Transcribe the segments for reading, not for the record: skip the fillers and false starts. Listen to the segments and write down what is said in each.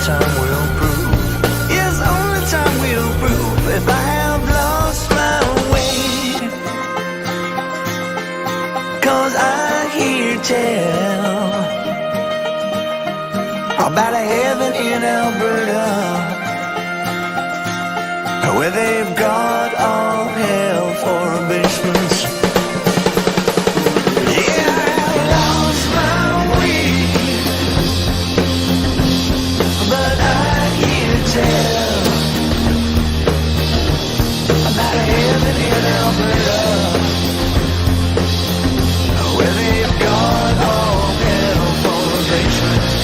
time will prove. Yes, only time will prove if I have lost my way. 'Cause I hear tell about a heaven in Alberta, where they've got all hell for basements. Yeah, I've lost my way, but I hear tell about a heaven in Alberta, where they've got all hell for basements.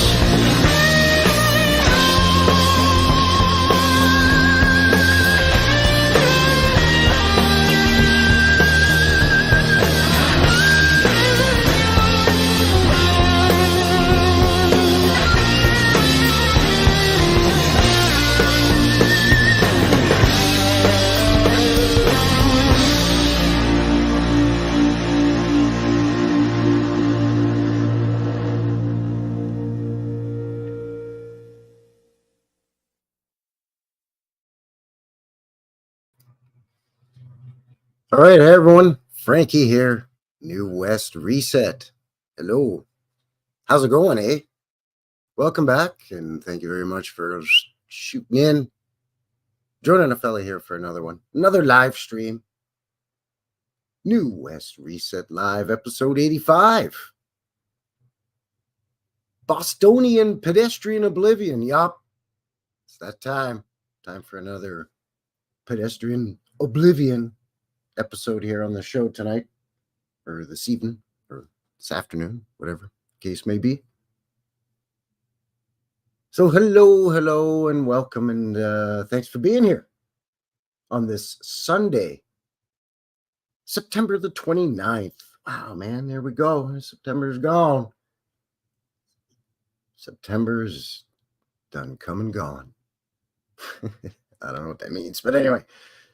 All right, hey everyone, Frankie here, New West Reset. Hello, how's it going, eh? Welcome back, and thank you very much for shooting in, joining a fella here for another live stream. New West Reset Live, episode 85. Bostonian Pedestrian Oblivion, yup. It's that time for another Pedestrian Oblivion episode here on the show tonight, or this evening, or this afternoon, whatever the case may be. So hello, and welcome, and thanks for being here on this Sunday, September the 29th. Wow, man, there we go. September's gone. September's done come and gone. I don't know what that means, but anyway,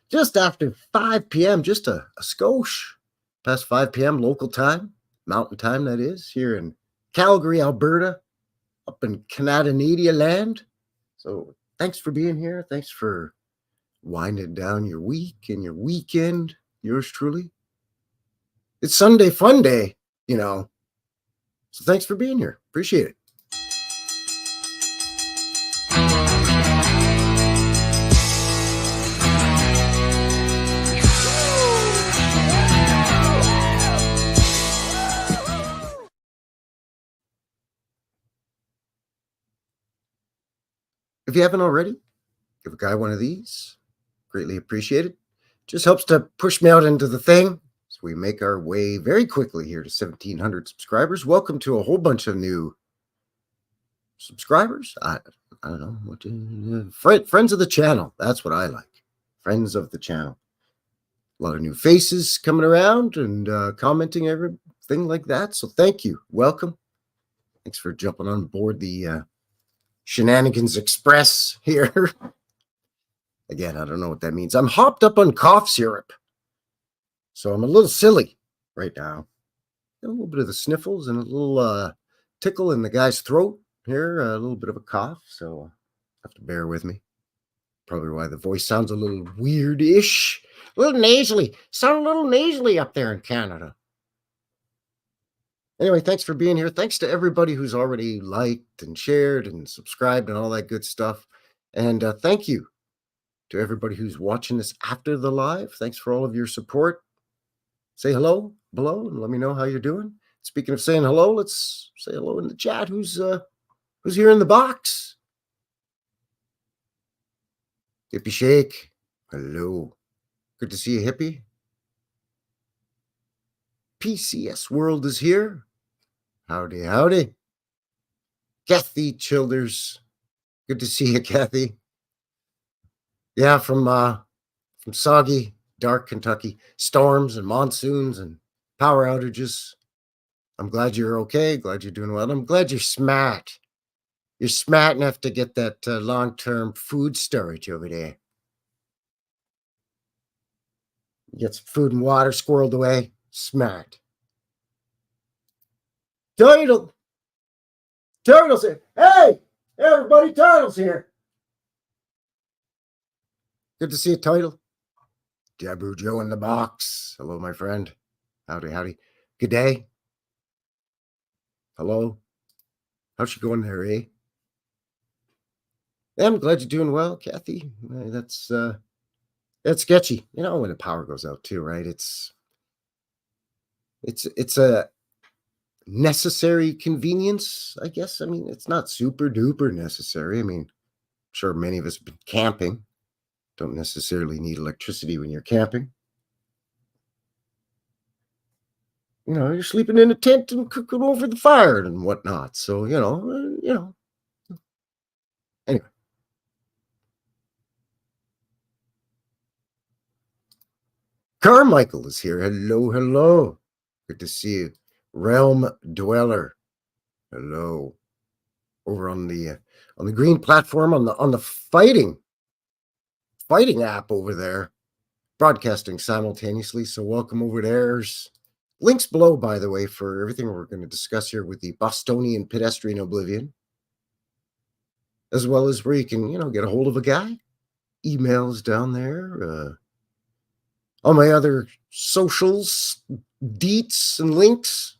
just after 5 p.m., just a skosh past 5 p.m. local time, mountain time that is, here in Calgary, Alberta, up in Canada land. So thanks for being here. Thanks for winding down your week and your weekend. Yours truly. It's Sunday fun day, you know. So thanks for being here. Appreciate it. If you haven't already, give a guy one of these. Greatly appreciated. Just helps to push me out into the thing. So we make our way very quickly here to 1,700 subscribers. Welcome to a whole bunch of new subscribers. I don't know what friends of the channel. That's what I like. Friends of the channel. A lot of new faces coming around and commenting everything like that. So thank you. Welcome. Thanks for jumping on board the Shenanigans Express here. Again, I don't know what that means. I'm hopped up on cough syrup, so I'm a little silly right now. Got a little bit of the sniffles and a little tickle in the guy's throat here, a little bit of a cough, so have to bear with me. Probably why the voice sounds a little weird-ish, a little nasally. Sound a little nasally up there in Canada. Anyway, thanks for being here. Thanks to everybody who's already liked and shared and subscribed and all that good stuff. And thank you to everybody who's watching this after the live. Thanks for all of your support. Say hello below and let me know how you're doing. Speaking of saying hello, let's say hello in the chat. Who's here in the box? Hippie Shake. Hello. Good to see you, Hippie. PCS World is here. Howdy. Kathy Childers. Good to see you, Kathy. Yeah, from soggy, dark Kentucky. Storms and monsoons and power outages. I'm glad you're okay. Glad you're doing well. I'm glad you're smart. You're smart enough to get that long-term food storage over there. Get some food and water squirreled away. Smart. Turtle said, hey, Hey everybody, Title's here. Good to see you, Title. Jabu Joe in the box. Hello, my friend. Howdy, howdy. Good day. Hello. How's she going there, eh? I'm glad you're doing well, Kathy. That's sketchy. You know, when the power goes out too, right? It's a necessary convenience, I guess. I mean, it's not super duper necessary. I mean, I'm sure many of us have been camping. Don't necessarily need electricity when you're camping. You know, you're sleeping in a tent and cooking over the fire and whatnot. So, you know. Anyway. Carmichael is here. Hello, hello. Good to see you. Realm Dweller. Hello. Over on the green platform on the fighting app over there, broadcasting simultaneously. So welcome over there. There's links below, by the way, for everything we're going to discuss here with the Bostonian Pedestrian Oblivion, as well as where you can, get a hold of a guy. Emails down there. All my other socials, deets, and links,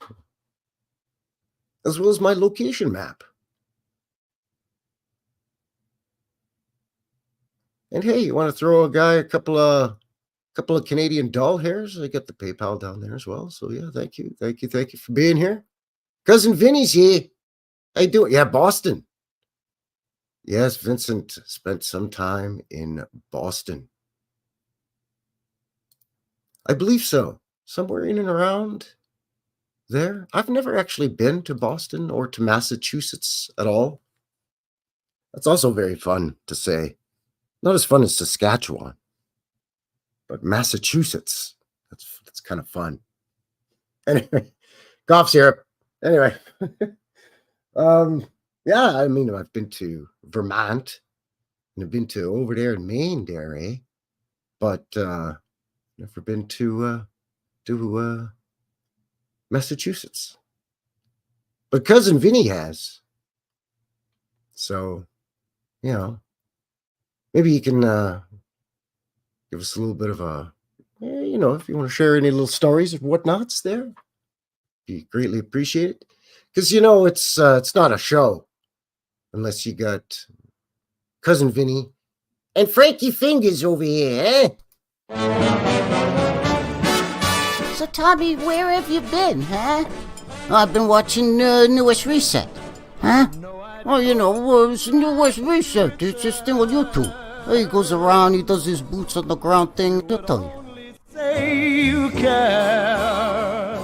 as well as my location map. And hey, you want to throw a guy a couple of Canadian doll hairs? I got the PayPal down there as well. So yeah, thank you for being here. Cousin Vinny's here. How you doing? Yeah, Boston. Yes, Vincent spent some time in Boston. I believe so. Somewhere in and around there. I've never actually been to Boston or to Massachusetts at all. That's also very fun to say. Not as fun as Saskatchewan, but Massachusetts. That's kind of fun. Anyway, cough syrup. Anyway, yeah. I mean, I've been to Vermont and I've been to over there in Maine, there, eh? But never been to Massachusetts. But cousin Vinny has. So, maybe you can give us a little bit of a, if you want to share any little stories or whatnots there, be greatly appreciated. Because, it's not a show unless you got cousin Vinny and Frankie Fingers over here, eh? So, Tommy, where have you been, huh? I've been watching Newest Reset. Huh? Oh, it's New West Reset. It's this thing on YouTube. He goes around, he does his boots on the ground thing. He'll tell you. Say you care.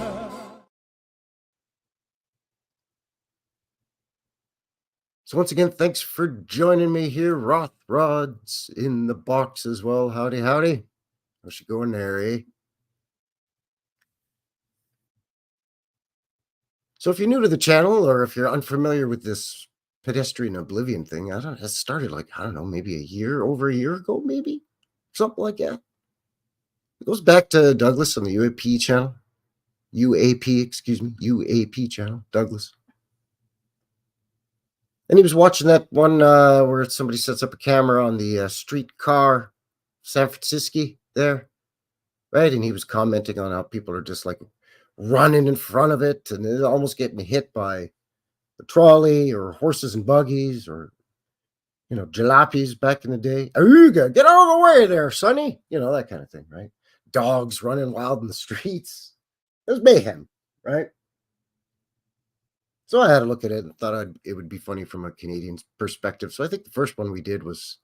So once again, thanks for joining me here. Rod's in the box as well. Howdy, howdy. How's she going there, eh? So if you're new to the channel or if you're unfamiliar with this Pedestrian Oblivion thing, it started maybe over a year ago, maybe? Something like that. It goes back to Douglas on the UAP channel. UAP channel, Douglas. And he was watching that one where somebody sets up a camera on the streetcar, San Francisco there, right? And he was commenting on how people are just like running in front of it and they're almost getting hit by the trolley or horses and buggies or, jalopies back in the day. Ooga, get out of the way there, sonny. That kind of thing, right? Dogs running wild in the streets. It was mayhem, right? So I had a look at it and thought it would be funny from a Canadian perspective. So I think the first one we did was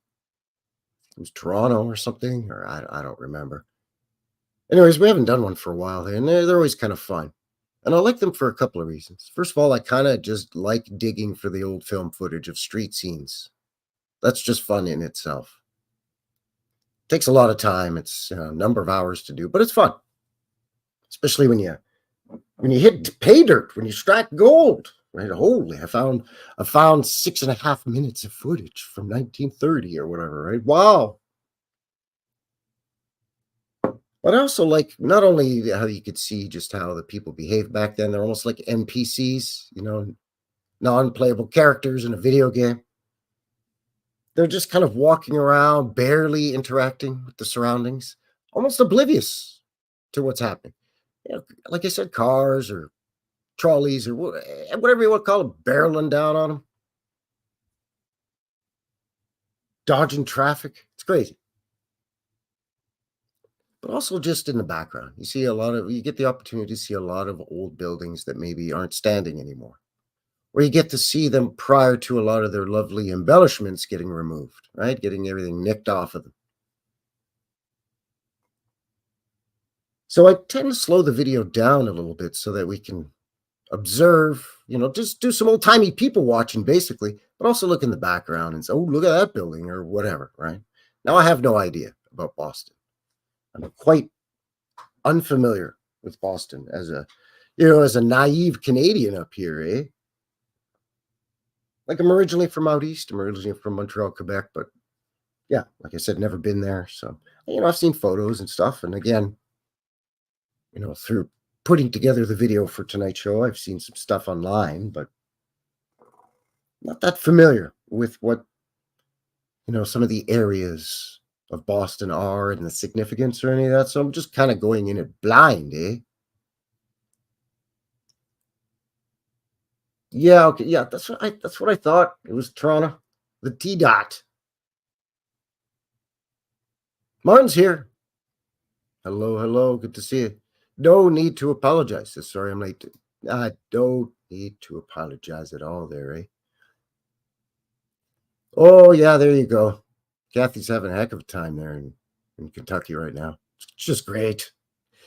Toronto or something, or I don't remember. Anyways, we haven't done one for a while, and they're always kind of fun. And I like them for a couple of reasons. First of all, I kind of just like digging for the old film footage of street scenes. That's just fun in itself. Takes a lot of time. It's a number of hours to do, but it's fun. Especially when you hit pay dirt, when you strike gold. Right? Holy, I found 6.5 minutes of footage from 1930 or whatever, right? Wow. But I also like not only how you could see just how the people behave back then, they're almost like NPCs, non-playable characters in a video game. They're just kind of walking around, barely interacting with the surroundings, almost oblivious to what's happening. You know, like I said, cars or trolleys or whatever you want to call them, barreling down on them, dodging traffic. It's crazy. But also just in the background, you get the opportunity to see a lot of old buildings that maybe aren't standing anymore, where you get to see them prior to a lot of their lovely embellishments getting removed, right? Getting everything nicked off of them. So I tend to slow the video down a little bit so that we can observe, just do some old-timey people watching, basically, but also look in the background and say, oh, look at that building or whatever, right? Now, I have no idea about Boston. I'm quite unfamiliar with Boston as a naive Canadian up here, eh? Like, I'm originally from out east. I'm originally from Montreal, Quebec, but yeah, like I said, never been there. So, I've seen photos and stuff. And again, through putting together the video for tonight's show, I've seen some stuff online, but not that familiar with what, some of the areas of Boston are and the significance or any of that. So I'm just kind of going in it blind, eh? Yeah, okay, yeah, that's what I thought. It was Toronto. The T dot. Martin's here. Hello, good to see you. No need to apologize. Sorry I'm late. I don't need to apologize at all there, eh? Oh, yeah, there you go. Kathy's having a heck of a time there in Kentucky right now. It's just great.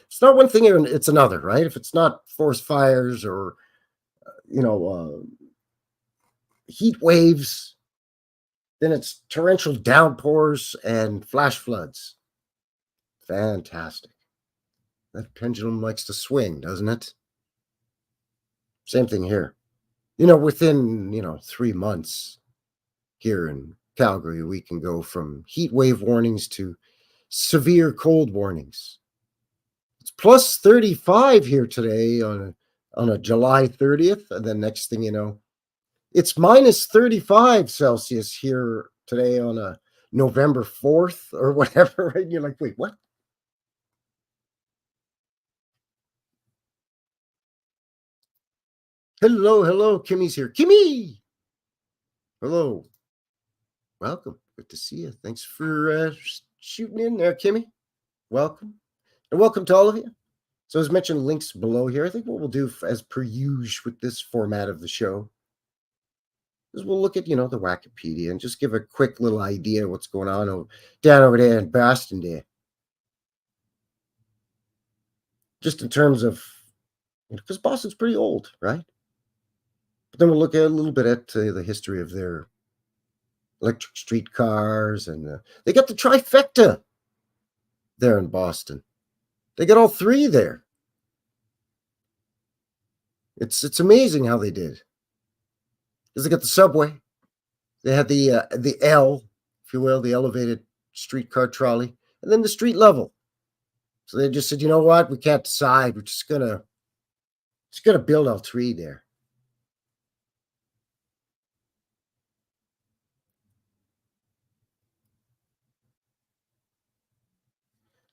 It's not one thing, it's another, right? If it's not forest fires or, heat waves, then it's torrential downpours and flash floods. Fantastic. That pendulum likes to swing, doesn't it? Same thing here. Within, 3 months here in Calgary, we can go from heat wave warnings to severe cold warnings. It's plus 35 here today on a July 30th. And then next thing you know, it's minus 35 Celsius here today on a November 4th or whatever. Right? And you're like, wait, what? Hello. Kimmy's here. Kimmy! Hello. Welcome. Good to see you. Thanks for shooting in there, Kimmy. Welcome. And welcome to all of you. So as mentioned, links below here. I think what we'll do as per usual with this format of the show is we'll look at, the Wikipedia and just give a quick little idea of what's going on down over there in Boston there. Just in terms of, because Boston's pretty old, right? But then we'll look at a little bit at the history of their electric streetcars, and they got the trifecta there in Boston. They got all three there. It's amazing how they did. Because they got the subway, they had the L, if you will, the elevated streetcar trolley, and then the street level. So they just said, you know what, we can't decide. We're just gonna build all three there.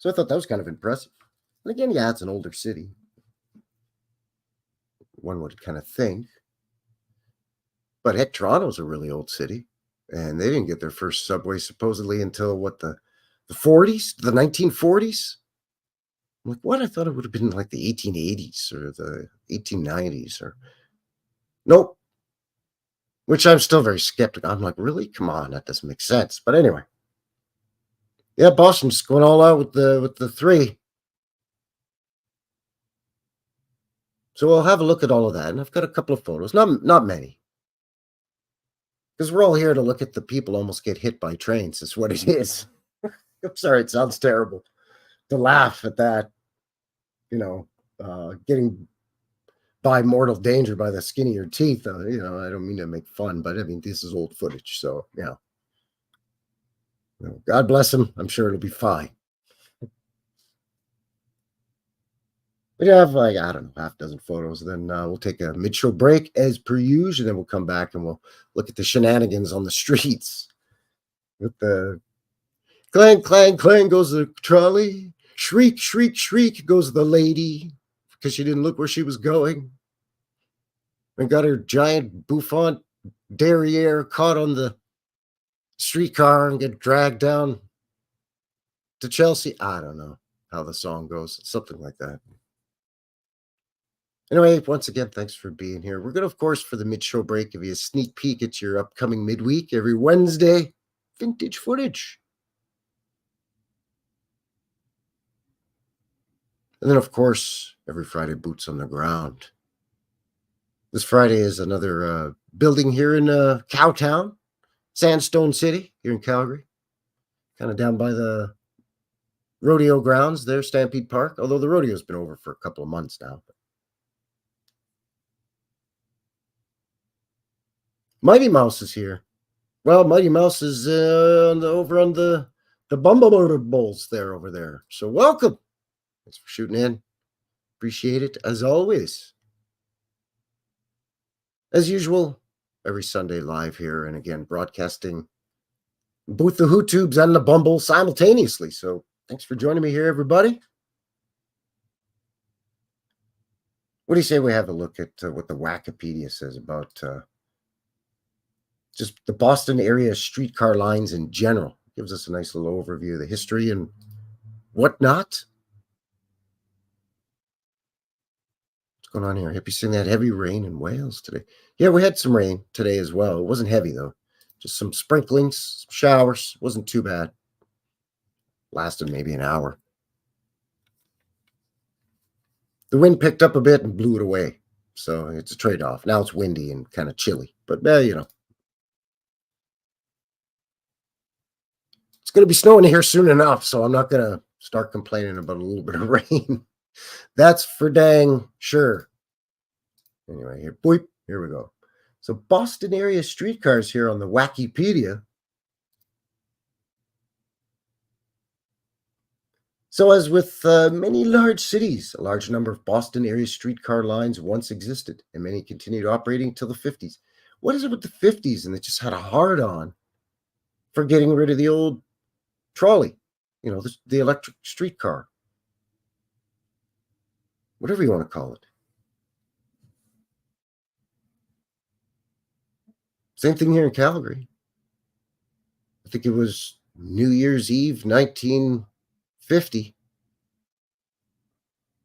So I thought that was kind of impressive. And again, yeah, it's an older city. One would kind of think. But heck, Toronto's a really old city. And they didn't get their first subway supposedly until, the 40s? The 1940s? I'm like, what? I thought it would have been like the 1880s or the 1890s. Nope. Which I'm still very skeptical. I'm like, really? Come on, that doesn't make sense. But anyway. Yeah, Boston's going all out with the three. So we'll have a look at all of that. And I've got a couple of photos. Not many. Because we're all here to look at the people almost get hit by trains. That's what it is. I'm sorry, it sounds terrible to laugh at that. Getting by mortal danger by the skin of your teeth. I don't mean to make fun, but I mean, this is old footage. So, yeah. God bless him. I'm sure it'll be fine. We have half a dozen photos. Then we'll take a mid-show break as per usual. And then we'll come back and we'll look at the shenanigans on the streets. with the clang, clang, clang goes the trolley. Shriek, shriek, shriek goes the lady because she didn't look where she was going and got her giant bouffant derriere caught on the streetcar and get dragged down to Chelsea. I don't know how the song goes. Something like that. Anyway, once again, thanks for being here. We're going to, of course, for the mid-show break, give you a sneak peek at your upcoming midweek every Wednesday. Vintage footage. And then, of course, every Friday, boots on the ground. This Friday is another building here in Cowtown, Sandstone City, here in Calgary. Kind of down by the rodeo grounds there, Stampede Park. Although the rodeo's been over for a couple of months now. Mighty Mouse is here. Well, Mighty Mouse is over on the Bumblebirds there over there. So welcome. Thanks for shooting in. Appreciate it as always. As usual, every Sunday live here, and again, broadcasting both the HooTubes and the Bumble simultaneously. So thanks for joining me here, everybody. What do you say we have a look at what the Wikipedia says about just the Boston area streetcar lines in general? Gives us a nice little overview of the history and whatnot. What's going on here? Hippie seeing that heavy rain in Wales today. Yeah, we had some rain today as well. It wasn't heavy, though. Just some sprinklings, some showers. Wasn't too bad. Lasted maybe an hour. The wind picked up a bit and blew it away. So it's a trade-off. Now it's windy and kind of chilly. But, you know. It's going to be snowing here soon enough, so I'm not going to start complaining about a little bit of rain. That's for dang sure. Anyway, here we go. So Boston area streetcars here on the Wikipedia. So as with many large cities, a large number of Boston area streetcar lines once existed, and many continued operating until the 50s. What is it with the 50s? And they just had a hard-on for getting rid of the old trolley, you know, the electric streetcar. Whatever you want to call it. Same thing here in Calgary. I think it was New Year's Eve, 1950.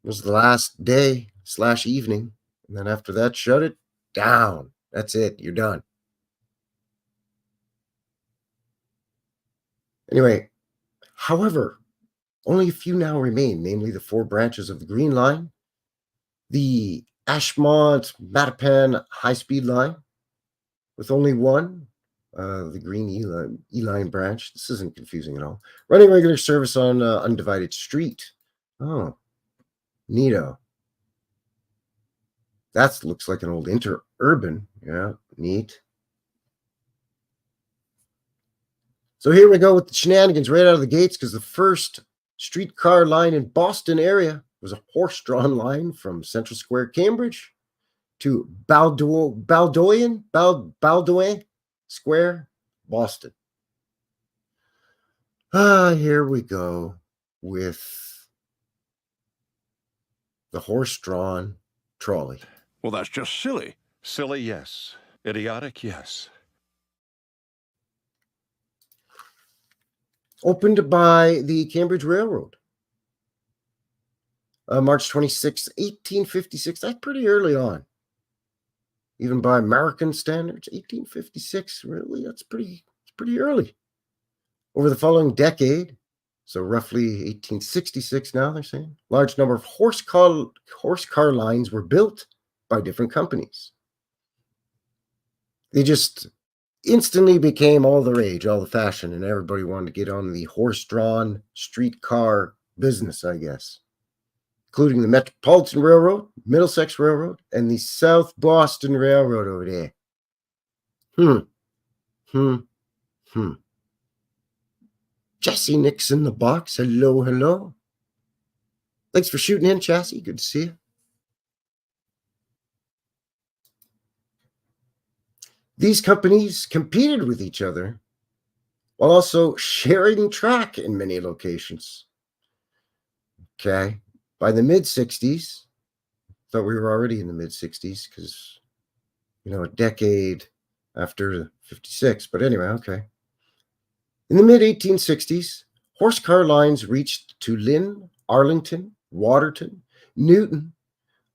It was the last day / evening. And then after that, shut it down. That's it. You're done. Anyway, however, only a few now remain, namely the 4 branches of the Green Line, the Ashmont-Mattapan high-speed line, with only one, the Green E-Line branch. This isn't confusing at all. Running regular service on Undivided Street. Oh, neato. That looks like an old interurban. Yeah, neat. So here we go with the shenanigans right out of the gates, because the first streetcar line in Boston area was a horse-drawn line from Central Square, Cambridge, to Baldoyle Square, Boston. Here we go with the horse-drawn trolley. Well, that's just silly. Silly, yes. Idiotic, yes. Opened by the Cambridge Railroad. March 26, 1856. That's pretty early on. Even by American standards, 1856, really, that's pretty early. Over the following decade, so roughly 1866 now, they're saying, large number of horse car lines were built by different companies. They just instantly became all the rage, all the fashion, and everybody wanted to get on the horse-drawn streetcar business, I guess, including the Metropolitan Railroad, Middlesex Railroad, and the South Boston Railroad over there. Jesse Nixon, the box. Hello, hello. Thanks for shooting in, Chassis. Good to see you. These companies competed with each other while also sharing track in many locations. Okay. By the mid-60s, thought we were already in the mid-60s because, a decade after 56. But anyway, okay. In the mid-1860s, horse car lines reached to Lynn, Arlington, Waterton, Newton,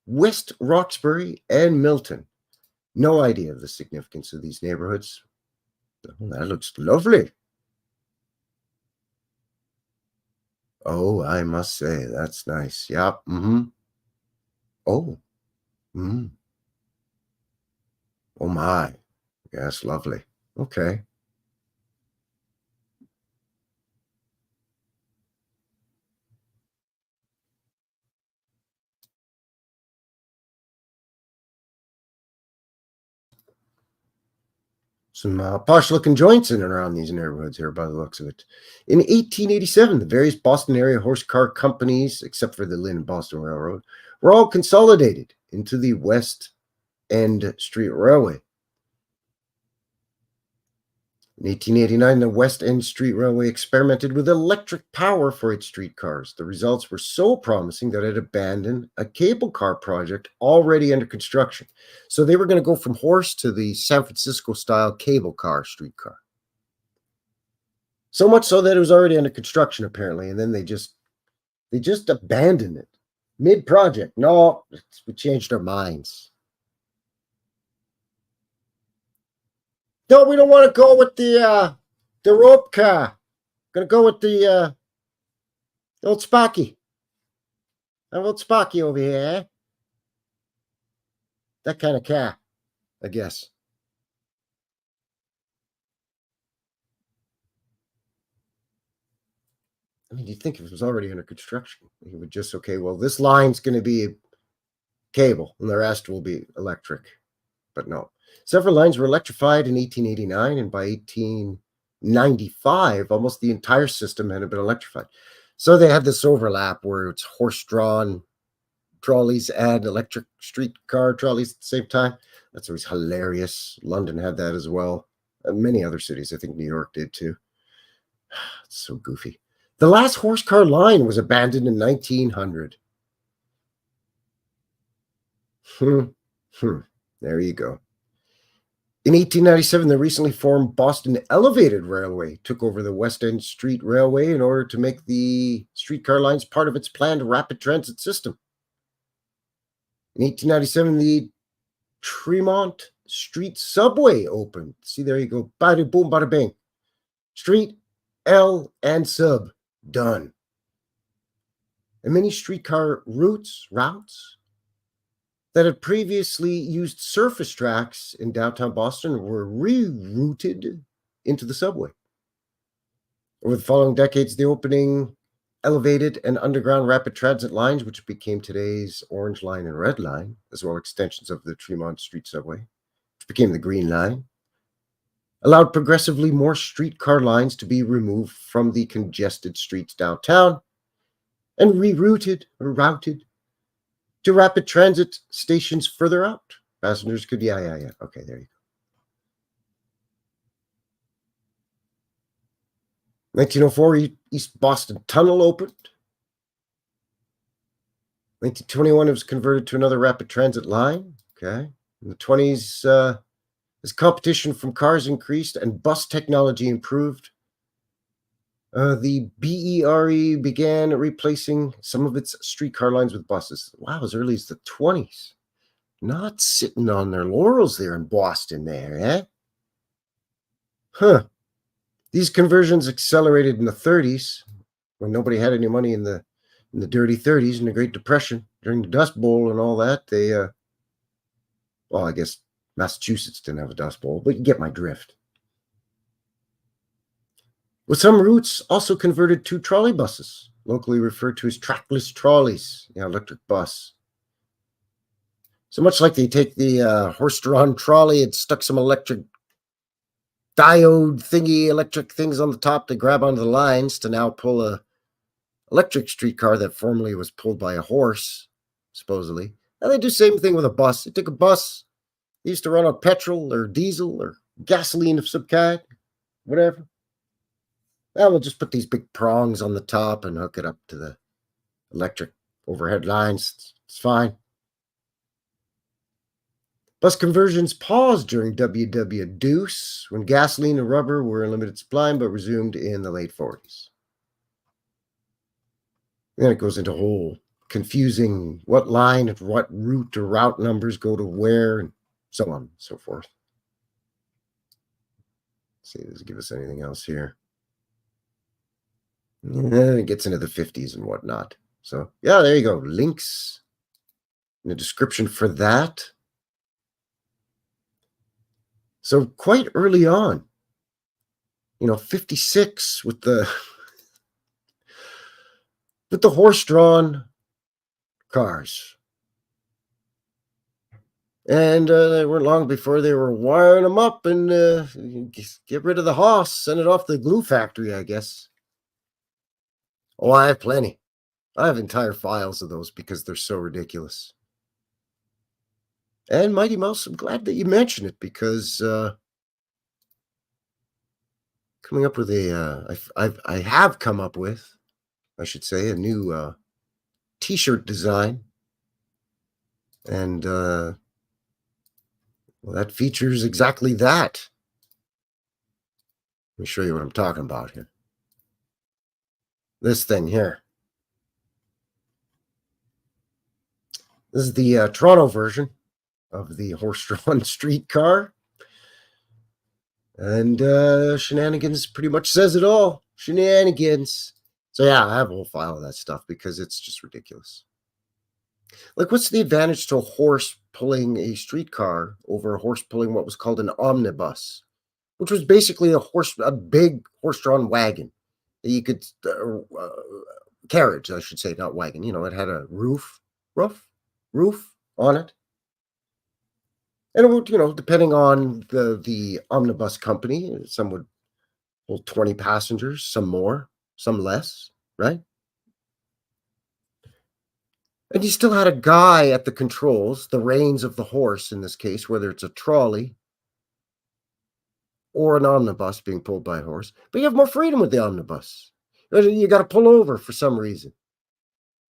West Roxbury, and Milton. No idea of the significance of these neighborhoods. Oh, that looks lovely. Oh, I must say, that's nice. Yep. Oh. Oh my. Yes, lovely. Okay. Some posh-looking joints in and around these neighborhoods here by the looks of it. In 1887, the various Boston area horse car companies, except for the Lynn and Boston Railroad, were all consolidated into the West End Street Railway. In 1889, the West End Street Railway experimented with electric power for its streetcars. The results were so promising that it abandoned a cable car project already under construction. So they were going to go from horse to the San Francisco-style cable car streetcar. So much so that it was already under construction, apparently, and then they just abandoned it mid-project. No, we changed our minds. No, we don't want to go with the rope car. Gonna go with the old Sparky. An old Sparky over here, eh? That kind of car, I guess. I mean, you'd think if it was already under construction, you would just, okay, well, this line's going to be cable and the rest will be electric. But no. Several lines were electrified in 1889, and by 1895, almost the entire system had been electrified. So they had this overlap where it's horse-drawn trolleys and electric streetcar trolleys at the same time. That's always hilarious. London had that as well. Many other cities, I think New York did too. It's so goofy. The last horse car line was abandoned in 1900. There you go. In 1897, the recently formed Boston Elevated Railway took over the West End Street Railway in order to make the streetcar lines part of its planned rapid transit system. In 1897, the Tremont Street Subway opened. See, there you go. Bada boom, bada bing. Street, L, and sub. Done. And many streetcar routes that had previously used surface tracks in downtown Boston were rerouted into the subway. Over the following decades, the opening elevated and underground rapid transit lines, which became today's Orange Line and Red Line, as well as extensions of the Tremont Street Subway, which became the Green Line, allowed progressively more streetcar lines to be removed from the congested streets downtown and routed to rapid transit stations further out. Passengers could, yeah. Okay, there you go. 1904, East Boston Tunnel opened. 1921, it was converted to another rapid transit line. Okay. In the 20s, as competition from cars increased and bus technology improved, the BERE began replacing some of its streetcar lines with buses. Wow, as early as the 20s. Not sitting on their laurels there in Boston there, eh? Huh. These conversions accelerated in the 30s when nobody had any money in the dirty 30s in the Great Depression during the Dust Bowl and all that. They, well, I guess Massachusetts didn't have a Dust Bowl, but you get my drift. With some routes also converted to trolley buses, locally referred to as trackless trolleys, electric bus. So much like they take the horse-drawn trolley and stuck some electric diode thingy, electric things on the top to grab onto the lines to now pull a electric streetcar that formerly was pulled by a horse, supposedly. And they do the same thing with a bus. They take a bus, they used to run on petrol or diesel or gasoline of some kind, whatever. We'll just put these big prongs on the top and hook it up to the electric overhead lines. It's fine. Bus conversions paused during WW Deuce when gasoline and rubber were in limited supply, but resumed in the late 40s. Then it goes into whole confusing what line and what route or route numbers go to where, and so on and so forth. Let's see, does it give us anything else here? It gets into the 50s and whatnot. So, yeah, there you go. Links in the description for that. So quite early on, 56 with the horse-drawn cars. And they weren't long before they were wiring them up and get rid of the hoss, send it off to the glue factory, I guess. Oh, I have plenty. I have entire files of those because they're so ridiculous. And Mighty Mouse, I'm glad that you mentioned it because coming up with I have come up with, I should say, a new t-shirt design. And well, that features exactly that. Let me show you what I'm talking about here. This thing here. This is the Toronto version of the horse-drawn streetcar. And Shenanigans pretty much says it all. Shenanigans. So yeah, I have a whole file of that stuff because it's just ridiculous. Like, what's the advantage to a horse pulling a streetcar over a horse pulling what was called an omnibus, which was basically a big horse-drawn wagon that you could carriage, I should say, not wagon. It had a roof on it. And it would, depending on the omnibus company, some would hold 20 passengers, some more, some less, right? And you still had a guy at the controls, the reins of the horse in this case, whether it's a trolley or an omnibus being pulled by a horse. But you have more freedom with the omnibus. You got to pull over for some reason.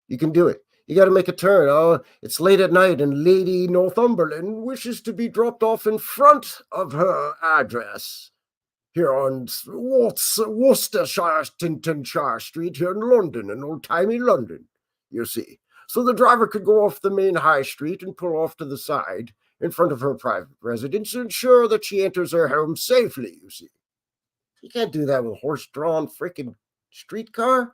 You can do it. You got to make a turn. Oh, it's late at night and Lady Northumberland wishes to be dropped off in front of her address here on Worcestershire, Tintonshire Street here in London, in old-timey London, you see. So the driver could go off the main high street and pull off to the side in front of her private residence to ensure that she enters her home safely, you see. You can't do that with a horse-drawn freaking streetcar.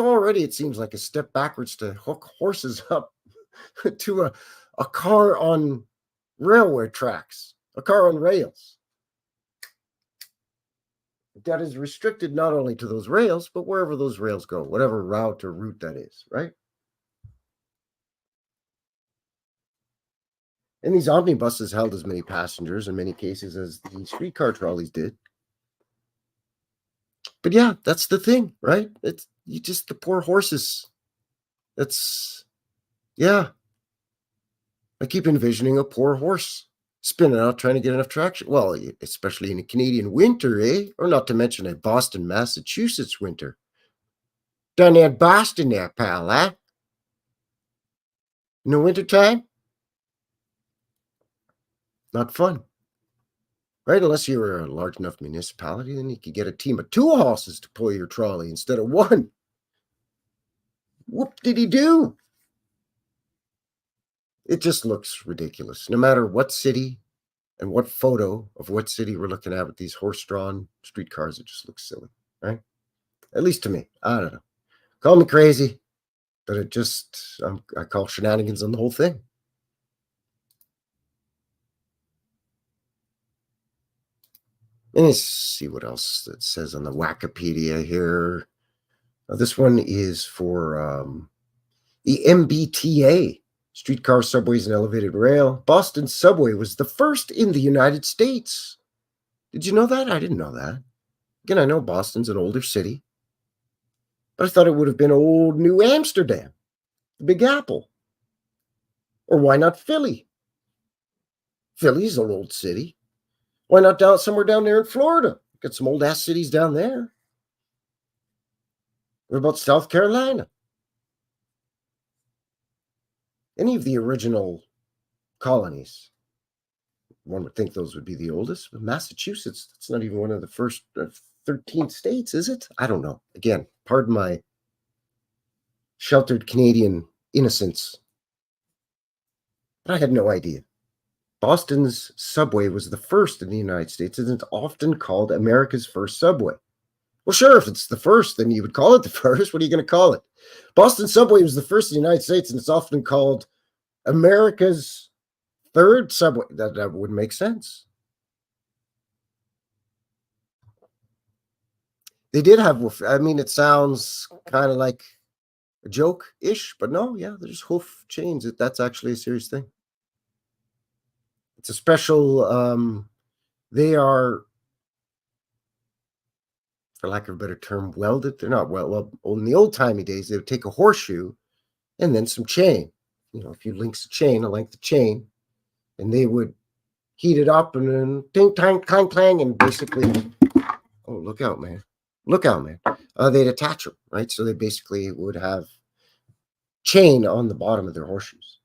It seems like a step backwards to hook horses up to a car on railway tracks, a car on rails. That is restricted not only to those rails, but wherever those rails go, whatever route or route that is, right? And these omnibuses held as many passengers in many cases as the streetcar trolleys did. But yeah, that's the thing, right? The poor horses. Yeah. I keep envisioning a poor horse spinning out trying to get enough traction. Well, especially in a Canadian winter, eh? Or not to mention a Boston, Massachusetts winter. Down there in Boston there, pal, eh? In the wintertime? Not fun. Right? Unless you were a large enough municipality, then you could get a team of 2 horses to pull your trolley instead of 1. Whoop-diddy-do. It just looks ridiculous. No matter what city and what photo of what city we're looking at with these horse-drawn streetcars, it just looks silly, right? At least to me. I don't know. Call me crazy, but I call shenanigans on the whole thing. Let's see what else it says on the Wikipedia here. This one is for the MBTA, Streetcar, Subways, and Elevated Rail. Boston Subway was the first in the United States. Did you know that? I didn't know that. Again, I know Boston's an older city, but I thought it would have been old New Amsterdam, the Big Apple. Or why not Philly? Philly's an old city. Why not somewhere down there in Florida? Got some old ass cities down there. What about South Carolina? Any of the original colonies. One would think those would be the oldest, but Massachusetts, that's not even one of the first 13 states, is it? I don't know. Again, pardon my sheltered Canadian innocence. But I had no idea. Boston's subway was the first in the United States, and it's often called America's first subway. Well, sure, if it's the first, then you would call it the first. What are you going to call it? Boston subway was the first in the United States, and it's often called America's third subway. That would make sense. They did have, I mean, it sounds kind of like a joke-ish, but no, yeah, there's hoof chains. That's actually a serious thing. It's a special, they are, for lack of a better term, welded. They're not well, in the old-timey days, they would take a horseshoe and then some chain. You know, a few links of chain, a length of chain, and they would heat it up and then ting, tang, clang, clang, and basically, oh, look out, man. Look out, man. They'd attach them, right? So they basically would have chain on the bottom of their horseshoes.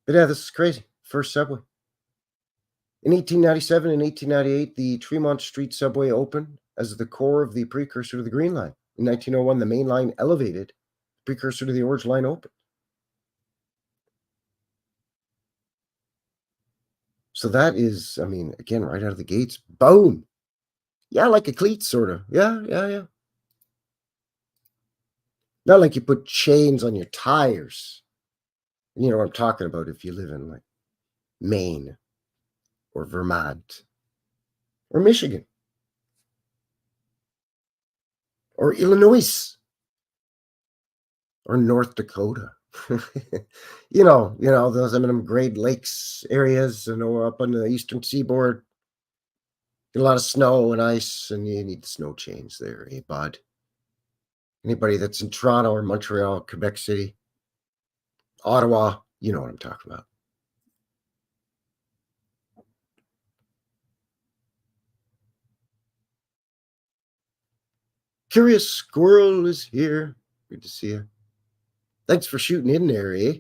But yeah, this is crazy. First subway. In 1897 and 1898, the Tremont Street subway opened as the core of the precursor to the Green Line. In 1901, the main line elevated, precursor to the Orange Line opened. So that is, I mean, again, right out of the gates, boom. Yeah, like a cleat, sort of. Yeah. Not like you put chains on your tires. You know what I'm talking about if you live in like Maine or Vermont or Michigan or Illinois or North Dakota. you know those Great Lakes areas, up on the eastern seaboard. Get a lot of snow and ice, and you need the snow chains there, bud? Anybody that's in Toronto or Montreal, Quebec City, Ottawa, you know what I'm talking about. Curious Squirrel is here. Good to see you. Thanks for shooting in there, eh?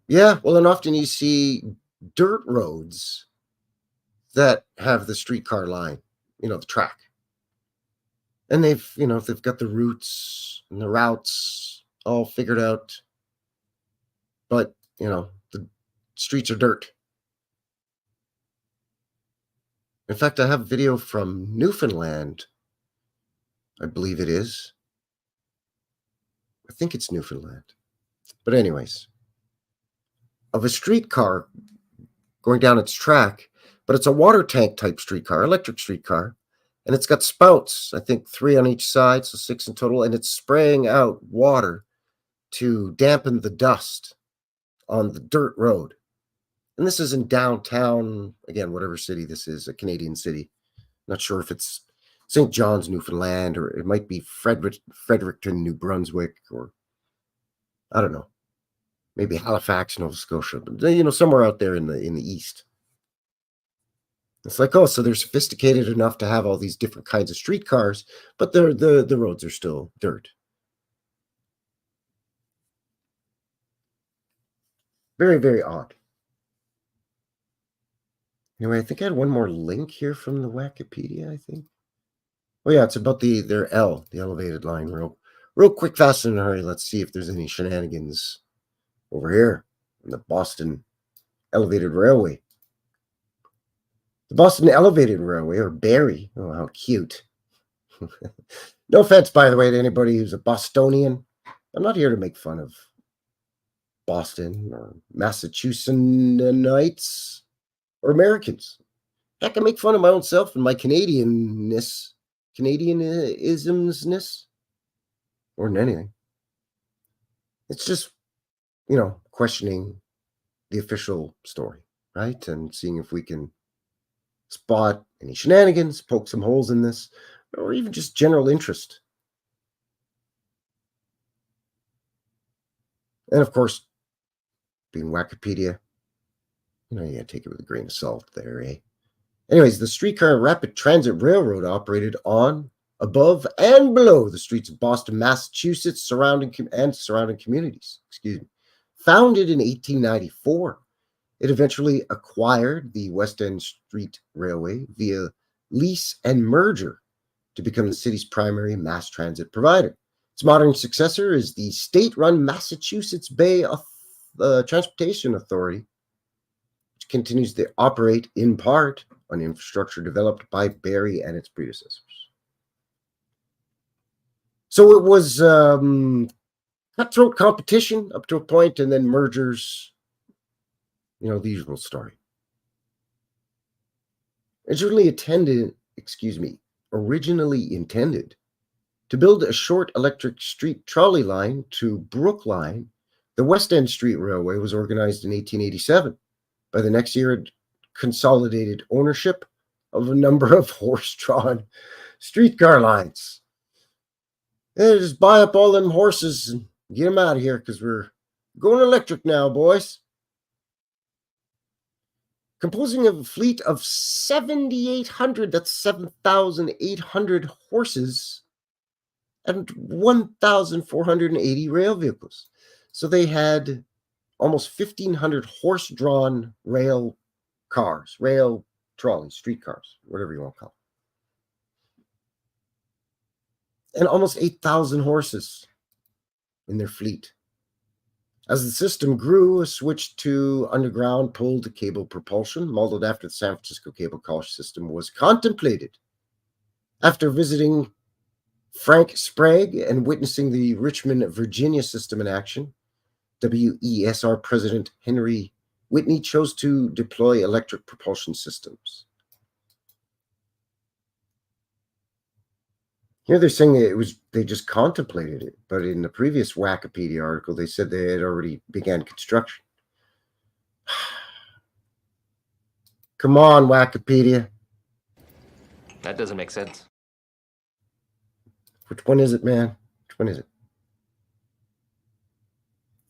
Yeah, well, and often you see dirt roads that have the streetcar line, the track. And they've got the routes and the routes all figured out. But, the streets are dirt. In fact, I have a video from Newfoundland, I believe it is. I think it's Newfoundland. But anyways, of a streetcar going down its track, but it's a water tank type streetcar, electric streetcar, and it's got spouts, I think 3 on each side, so 6 in total, and it's spraying out water to dampen the dust on the dirt road. And this is in downtown, again, whatever city this is, a Canadian city. Not sure if it's St. John's, Newfoundland, or it might be Fredericton, New Brunswick, or I don't know, maybe Halifax, Nova Scotia, but somewhere out there in the east. It's like, oh, so they're sophisticated enough to have all these different kinds of streetcars, but the roads are still dirt. Very, very odd. Anyway, I think I had one more link here from the Wikipedia, I think. Oh yeah, it's about their L, the elevated line. Real quick, fast, and in a hurry. Let's see if there's any shenanigans over here in the Boston Elevated Railway. The Boston Elevated Railway, or Barrie. Oh, how cute. No offense, by the way, to anybody who's a Bostonian. I'm not here to make fun of Boston or Massachusettsites or Americans. Heck, I make fun of my own self and my Canadianisms more than anything. It's just, questioning the official story, right? And seeing if we can spot any shenanigans, poke some holes in this, or even just general interest. And of course, being Wikipedia, you gotta take it with a grain of salt there, eh? Anyways, the streetcar rapid transit railroad operated on, above, and below the streets of Boston, Massachusetts, surrounding communities. Founded in 1894, it eventually acquired the West End Street Railway via lease and merger to become the city's primary mass transit provider. Its modern successor is the state-run Massachusetts Bay Transportation Authority, which continues to operate in part on infrastructure developed by Barrie and its predecessors. So it was cutthroat competition up to a point, and then mergers, the usual story. Originally intended to build a short electric street trolley line to Brookline, the West End Street Railway was organized in 1887. By the next year, it consolidated ownership of a number of horse-drawn streetcar lines. Just buy up all them horses and get them out of here, because we're going electric now, boys. Composing of a fleet of 7,800, that's 7,800 horses, and 1,480 rail vehicles. So they had almost 1,500 horse-drawn rail cars, rail trolleys, streetcars, whatever you want to call it. And almost 8,000 horses in their fleet. As the system grew, a switch to underground pulled cable propulsion, modeled after the San Francisco cable car system, was contemplated. After visiting Frank Sprague and witnessing the Richmond, Virginia system in action, WESR President Henry Whitney chose to deploy electric propulsion systems. Here they're saying they just contemplated it, but in the previous Wikipedia article, they said they had already began construction. Come on, Wikipedia. That doesn't make sense. Which one is it, man? Which one is it?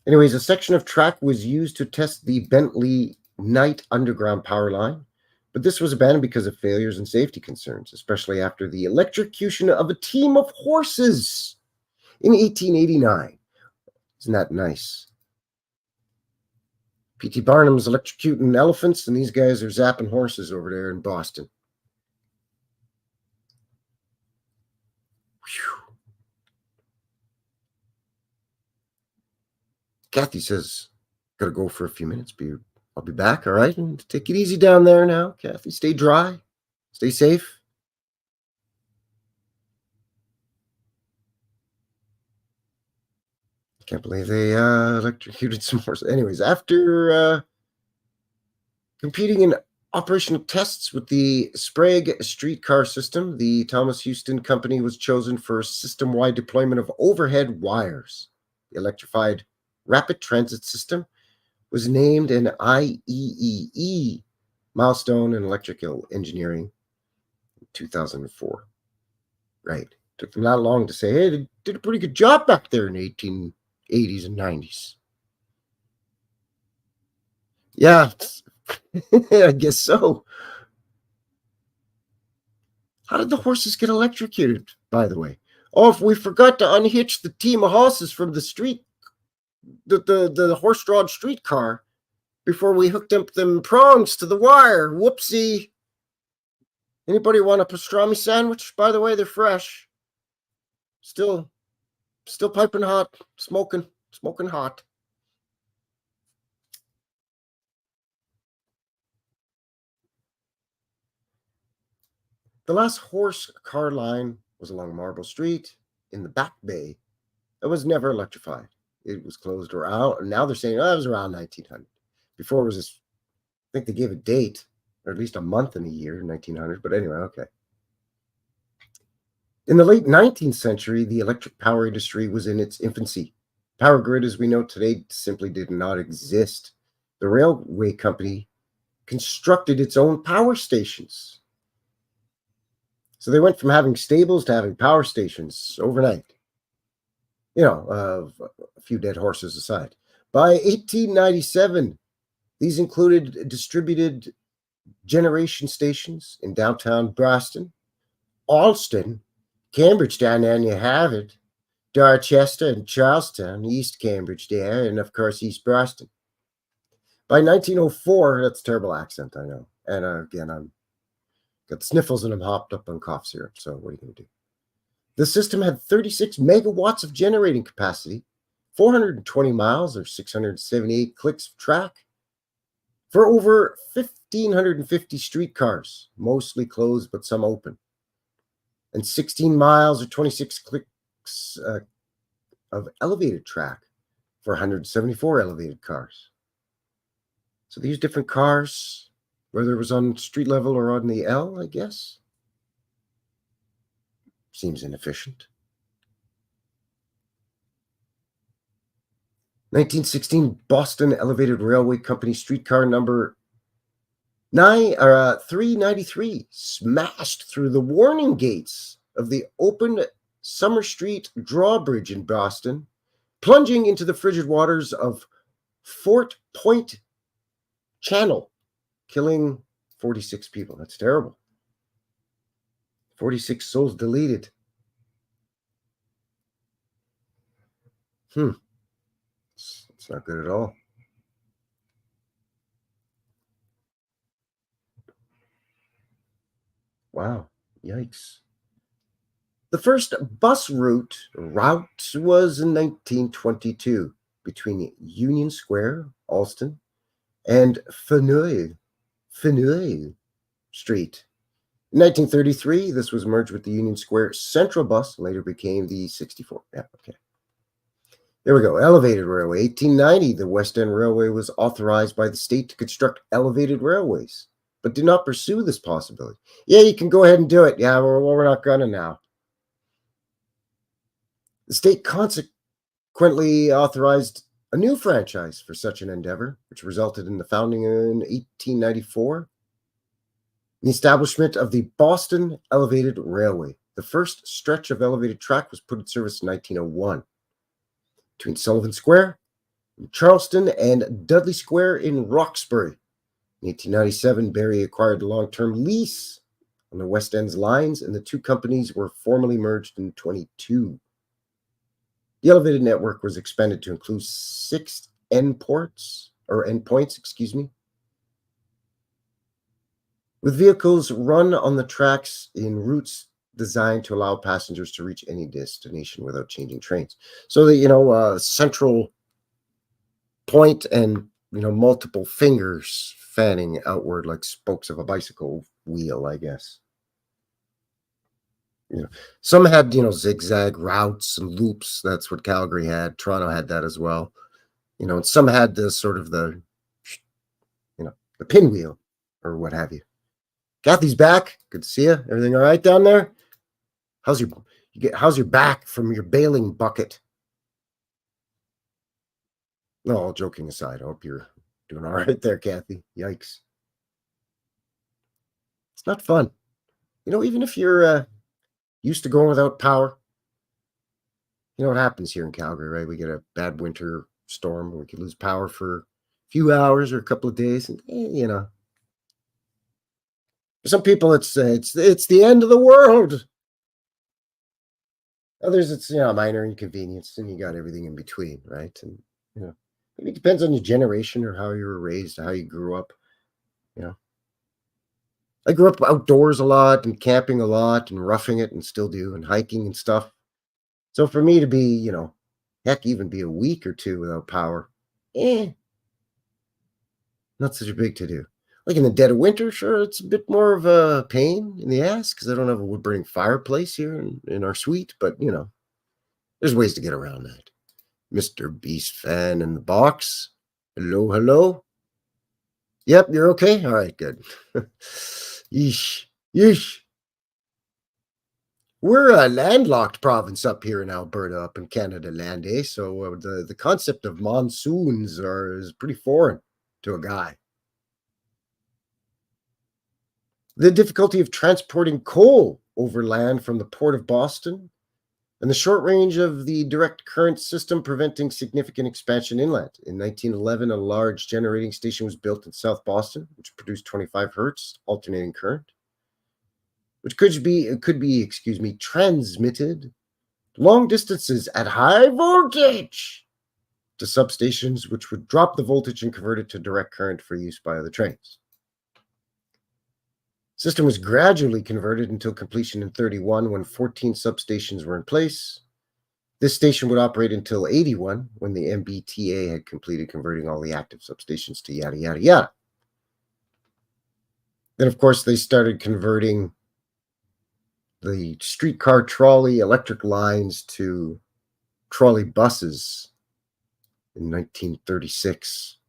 Anyways, a section of track was used to test the Bentley Night Underground power line, but this was abandoned because of failures and safety concerns, especially after the electrocution of a team of horses in 1889. Isn't that nice? P.T. Barnum's electrocuting elephants, and these guys are zapping horses over there in Boston. Whew. Kathy says, gotta go for a few minutes. I'll be back, all right? And take it easy down there now, Kathy. Stay dry. Stay safe. Can't believe they electrocuted some horses. Anyways, after competing in operational tests with the Sprague streetcar system, the Thomas Houston Company was chosen for system-wide deployment of overhead wires. The electrified rapid transit system was named an IEEE milestone in electrical engineering in 2004. Right. Took them not long to say, hey, they did a pretty good job back there in the 1880s and 90s. Yeah, I guess so. How did the horses get electrocuted, by the way? Oh, if we forgot to unhitch the team of horses from the street, the horse-drawn streetcar before we hooked up them prongs to the wire. Whoopsie. Anybody want a pastrami sandwich? By the way, they're fresh. Still piping hot, smoking hot. The last horse car line was along Marble Street in the Back Bay. It was never electrified. It was closed around, and now they're saying, it was around 1900. Before it was this, I think they gave a date, or at least a month in a year, 1900, but anyway, okay. In the late 19th century, the electric power industry was in its infancy. Power grid, as we know today, simply did not exist. The railway company constructed its own power stations. So they went from having stables to having power stations overnight. A few dead horses aside. By 1897, these included distributed generation stations in downtown Boston, Alston, Cambridge down there, and you have it, Dorchester and Charlestown, East Cambridge there, and of course East Boston. By 1904, that's a terrible accent, I know. And again, I'm got sniffles and I'm hopped up on cough syrup, so what are you going to do? The system had 36 megawatts of generating capacity, 420 miles or 678 clicks of track, for over 1,550 streetcars, mostly closed but some open, and 16 miles or 26 clicks of elevated track for 174 elevated cars. So these different cars, whether it was on street level or on the L, I guess, seems inefficient. 1916 Boston Elevated Railway Company streetcar number 393 smashed through the warning gates of the open Summer Street drawbridge in Boston, plunging into the frigid waters of Fort Point Channel, killing 46 people. That's terrible. 46 souls deleted. It's not good at all. Wow. Yikes. The first bus route was in 1922 between Union Square, Alston, and Fenouil Street. In 1933, this was merged with the Union Square Central Bus, later became the 64. Yeah, okay. There we go. Elevated railway. 1890, the West End Railway was authorized by the state to construct elevated railways, but did not pursue this possibility. Yeah, you can go ahead and do it. Yeah, we're not going to now. The state consequently authorized a new franchise for such an endeavor, which resulted in the founding in 1894, the establishment of the Boston Elevated Railway. The first stretch of elevated track was put in service in 1901 between Sullivan Square in Charleston and Dudley Square in Roxbury. In 1897, Barry acquired a long-term lease on the West End's lines, and the two companies were formally merged in 22. The elevated network was expanded to include 6 endpoints, with vehicles run on the tracks in routes designed to allow passengers to reach any destination without changing trains. So that, central point and, multiple fingers fanning outward like spokes of a bicycle wheel, I guess. Some had, zigzag routes and loops. That's what Calgary had. Toronto had that as well. And some had the sort of the pinwheel or what have you. Kathy's back. Good to see you. Everything all right down there? How's your back from your bailing bucket? No, all joking aside, I hope you're doing all right there, Kathy. Yikes. It's not fun. Even if you're used to going without power, what happens here in Calgary, right? We get a bad winter storm where we could lose power for a few hours or a couple of days, and for some people it's the end of the world. Others, it's minor inconvenience, and you got everything in between, right? And maybe it depends on your generation or how you were raised, how you grew up. I grew up outdoors a lot and camping a lot and roughing it, and still do, and hiking and stuff. So for me to be, heck, even be a week or two without power, not such a big to do. Like in the dead of winter, sure, it's a bit more of a pain in the ass because I don't have a wood-burning fireplace here in our suite, but, there's ways to get around that. Mr. Beast fan in the box. Hello, hello. Yep, you're okay? All right, good. Yeesh. We're a landlocked province up here in Alberta, up in Canada land, eh? So the concept of monsoons is pretty foreign to a guy. The difficulty of transporting coal overland from the port of Boston, and the short range of the direct current system preventing significant expansion inland. In 1911, a large generating station was built in South Boston, which produced 25 hertz alternating current, which could be transmitted long distances at high voltage to substations, which would drop the voltage and convert it to direct current for use by other trains. System was gradually converted until completion in 31 when 14 substations were in place. This station would operate until 81 when the MBTA had completed converting all the active substations to yada, yada, yada. Then, of course, they started converting the streetcar trolley electric lines to trolley buses in 1936.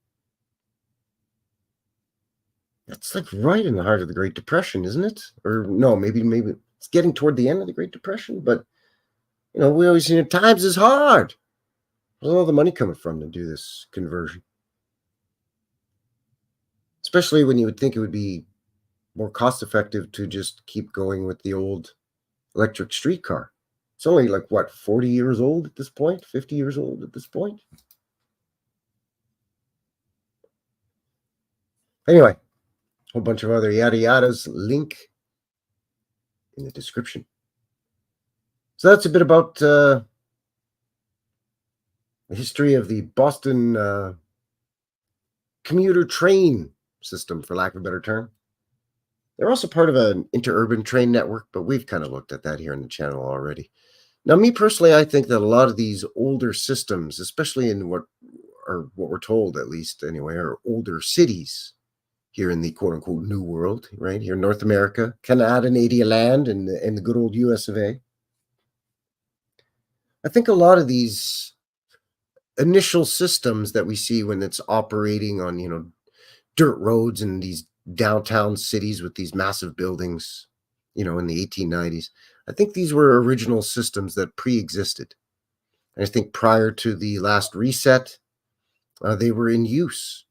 That's like right in the heart of the Great Depression, isn't it? Or no, maybe it's getting toward the end of the Great Depression, but we always see times is hard. Where's all the money coming from to do this conversion? Especially when you would think it would be more cost effective to just keep going with the old electric streetcar. It's only like, what, 40 years old at this point? 50 years old at this point? Anyway, a whole bunch of other yada yadas, link in the description. So that's a bit about the history of the Boston commuter train system, for lack of a better term. They're also part of an interurban train network, but we've kind of looked at that here in the channel already. Now, me personally, I think that a lot of these older systems, especially in what we're told, at least anyway, are older cities here in the quote-unquote New World, right? Here in North America, Canada land, and the good old US of A. I think a lot of these initial systems that we see when it's operating on, dirt roads in these downtown cities with these massive buildings, in the 1890s, I think these were original systems that pre-existed. And I think prior to the last reset, they were in use.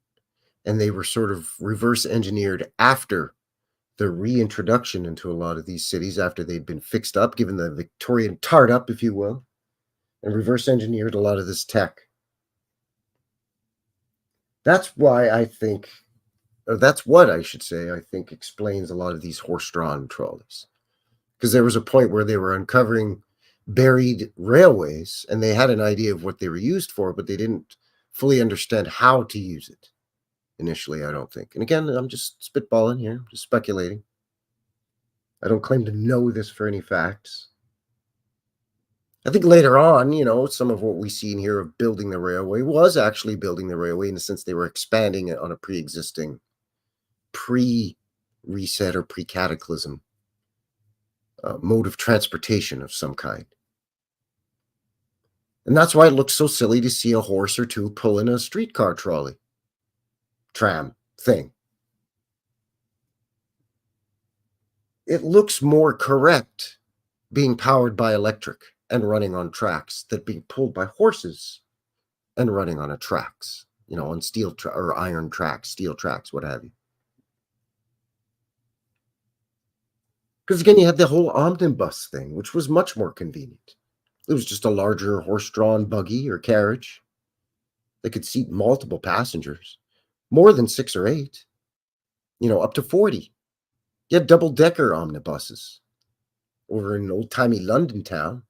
And they were sort of reverse engineered after the reintroduction into a lot of these cities, after they'd been fixed up, given the Victorian tart up, if you will, and reverse engineered a lot of this tech. That's why I think, or that's what I should say, I think explains a lot of these horse-drawn trolleys. Because there was a point where they were uncovering buried railways, and they had an idea of what they were used for, but they didn't fully understand how to use it. Initially, I don't think. And again, I'm just spitballing here, just speculating. I don't claim to know this for any facts. I think later on, some of what we see in here of building the railway was actually building the railway in the sense they were expanding it on a pre-existing, pre-reset or pre-cataclysm mode of transportation of some kind. And that's why it looks so silly to see a horse or two pull in a streetcar trolley. Tram thing. It looks more correct being powered by electric and running on tracks than being pulled by horses and running on tracks, on steel or iron tracks, steel tracks, what have you. Because again, you had the whole omnibus thing, which was much more convenient. It was just a larger horse-drawn buggy or carriage that could seat multiple passengers. More than 6 or 8, up to 40. You had double-decker omnibuses over in old-timey London town.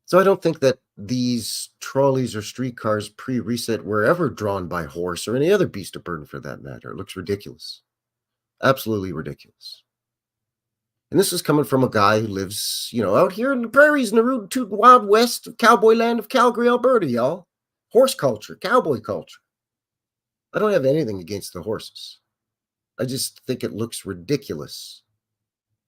So I don't think that these trolleys or streetcars pre-reset were ever drawn by horse or any other beast of burden for that matter. It looks ridiculous. Absolutely ridiculous. And this is coming from a guy who lives, out here in the prairies in the rude tootin' wild west of cowboy land of Calgary, Alberta, y'all. Horse culture, cowboy culture. I don't have anything against the horses. I just think it looks ridiculous.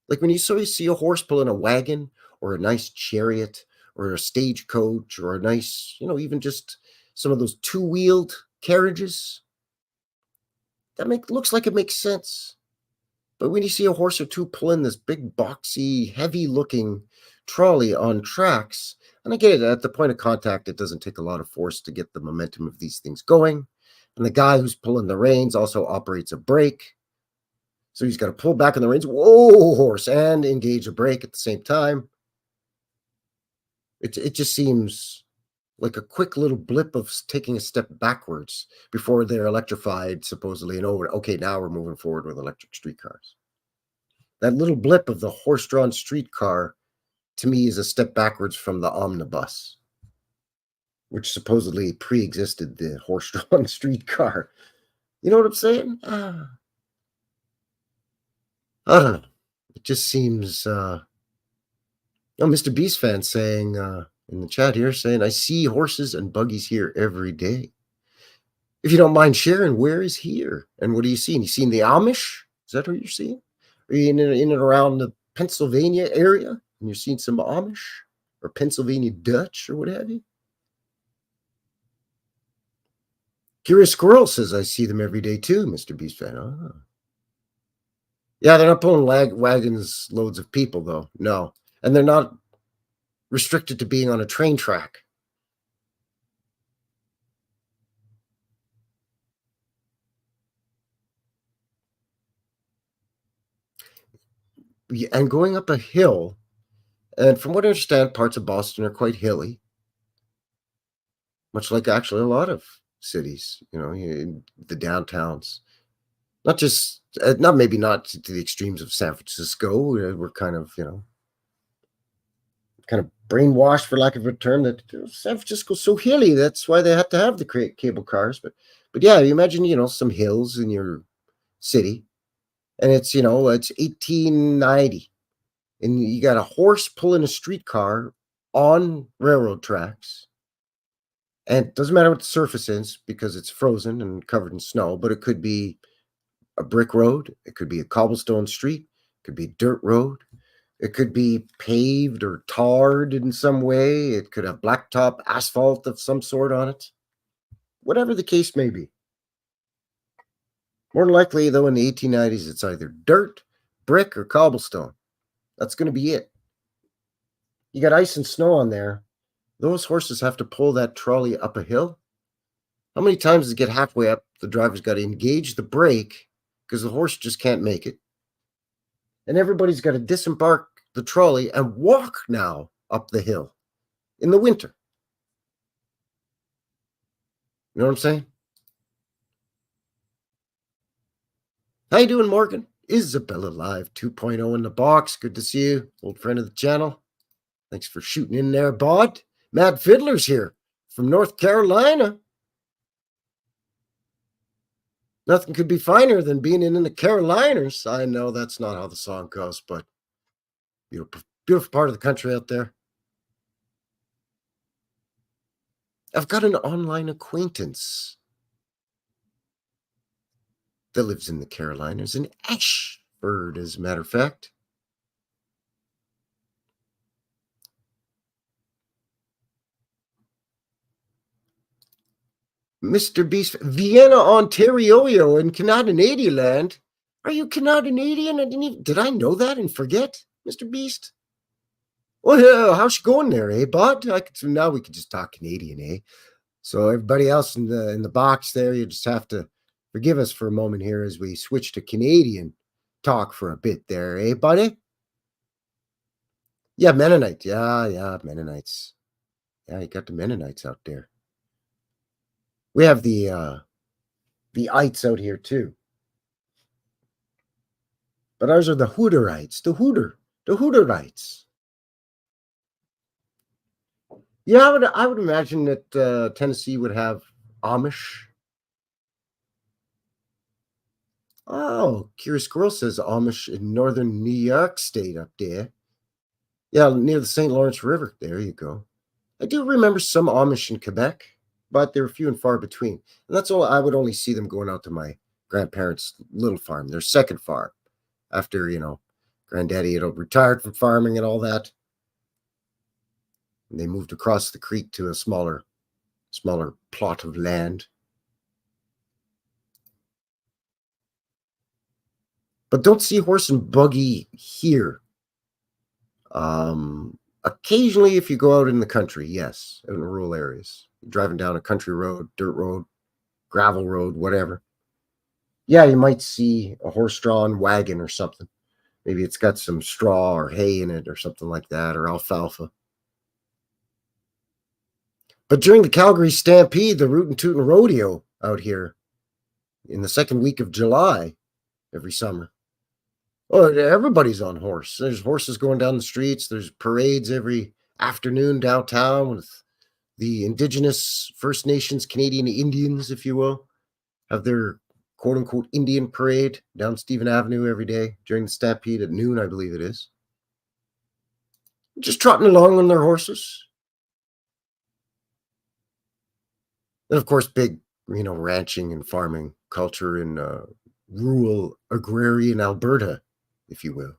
Like when you see a horse pulling a wagon or a nice chariot or a stagecoach or a nice, even just some of those two-wheeled carriages, that looks like it makes sense. But when you see a horse or two pulling this big, boxy, heavy-looking trolley on tracks, and I get it, at the point of contact, it doesn't take a lot of force to get the momentum of these things going. And the guy who's pulling the reins also operates a brake. So he's got to pull back on the reins. Whoa, horse, and engage the brake at the same time. It just seems like a quick little blip of taking a step backwards before they're electrified, supposedly, and over. Okay, now we're moving forward with electric streetcars. That little blip of the horse-drawn streetcar, to me, is a step backwards from the omnibus, which supposedly pre-existed the horse-drawn streetcar. You know what I'm saying? I don't know. It just seems... Mr. Beast fan saying in the chat here, saying, I see horses and buggies here every day. If you don't mind sharing, where is here? And what are you seeing? You seeing the Amish? Is that what you're seeing? Are you in and around the Pennsylvania area and you're seeing some Amish or Pennsylvania Dutch or what have you? Curious Squirrel says, I see them every day too, Mr. Beast fan. Oh. Yeah, they're not pulling wagons loads of people, though. No. And they're not restricted to being on a train track. And going up a hill, and from what I understand, parts of Boston are quite hilly, much like actually a lot of cities, in the downtowns. Not just, maybe not to the extremes of San Francisco. We're kind of, kind of brainwashed, for lack of a term, that San Francisco's so hilly. That's why they had to have the cable cars. But yeah, you imagine, some hills in your city, and it's 1890, and you got a horse pulling a streetcar on railroad tracks, and it doesn't matter what the surface is because it's frozen and covered in snow, but it could be a brick road, it could be a cobblestone street, it could be a dirt road, it could be paved or tarred in some way, it could have blacktop asphalt of some sort on it. Whatever the case may be. More than likely, though, in the 1890s, it's either dirt, brick, or cobblestone. That's going to be it. You got ice and snow on there. Those horses have to pull that trolley up a hill. How many times does it get halfway up, the driver's got to engage the brake because the horse just can't make it? And everybody's got to disembark the trolley and walk now up the hill in the winter. You know what I'm saying? How you doing, Morgan? Isabella Live 2.0 in the box. Good to see you. Old friend of the channel. Thanks for shooting in there, Bod. Mad Fiddler's here from North Carolina. Nothing could be finer than being in the Carolinas. I know that's not how the song goes, but beautiful part of the country out there. I've got an online acquaintance that lives in the Carolinas, in Ashford, as a matter of fact. Mr. Beast, Vienna, Ontario, in Canadian land. Are you Canadian? Did I know that and forget, Mr. Beast? Well, how's she going there, eh, bud? Now we can just talk Canadian, eh? So everybody else in the box there, you just have to forgive us for a moment here as we switch to Canadian talk for a bit there, eh, buddy? Yeah, Mennonite. Yeah, Mennonites. Yeah, you got the Mennonites out there. We have the ites out here too. But ours are the Hooterites, the Hooterites. Yeah, I would imagine that Tennessee would have Amish. Oh, Curious Squirrel says Amish in northern New York State up there. Yeah, near the St. Lawrence River. There you go. I do remember some Amish in Quebec, but they're few and far between. And that's all. I would only see them going out to my grandparents' little farm, their second farm, after, Granddaddy had retired from farming and all that. And they moved across the creek to a smaller plot of land. But don't see horse and buggy here. Occasionally, if you go out in the country, yes, in rural areas, driving down a country road, dirt road, gravel road, whatever. Yeah, you might see a horse-drawn wagon or something. Maybe it's got some straw or hay in it or something like that, or alfalfa. But during the Calgary Stampede, the Rootin' Tootin' Rodeo out here in the second week of July every summer. Oh, everybody's on horse. There's horses going down the streets. There's parades every afternoon downtown with the Indigenous First Nations Canadian Indians, if you will, have their quote-unquote Indian parade down Stephen Avenue every day during the Stampede at noon, I believe it is. Just trotting along on their horses. And, of course, big, ranching and farming culture in rural agrarian Alberta, if you will.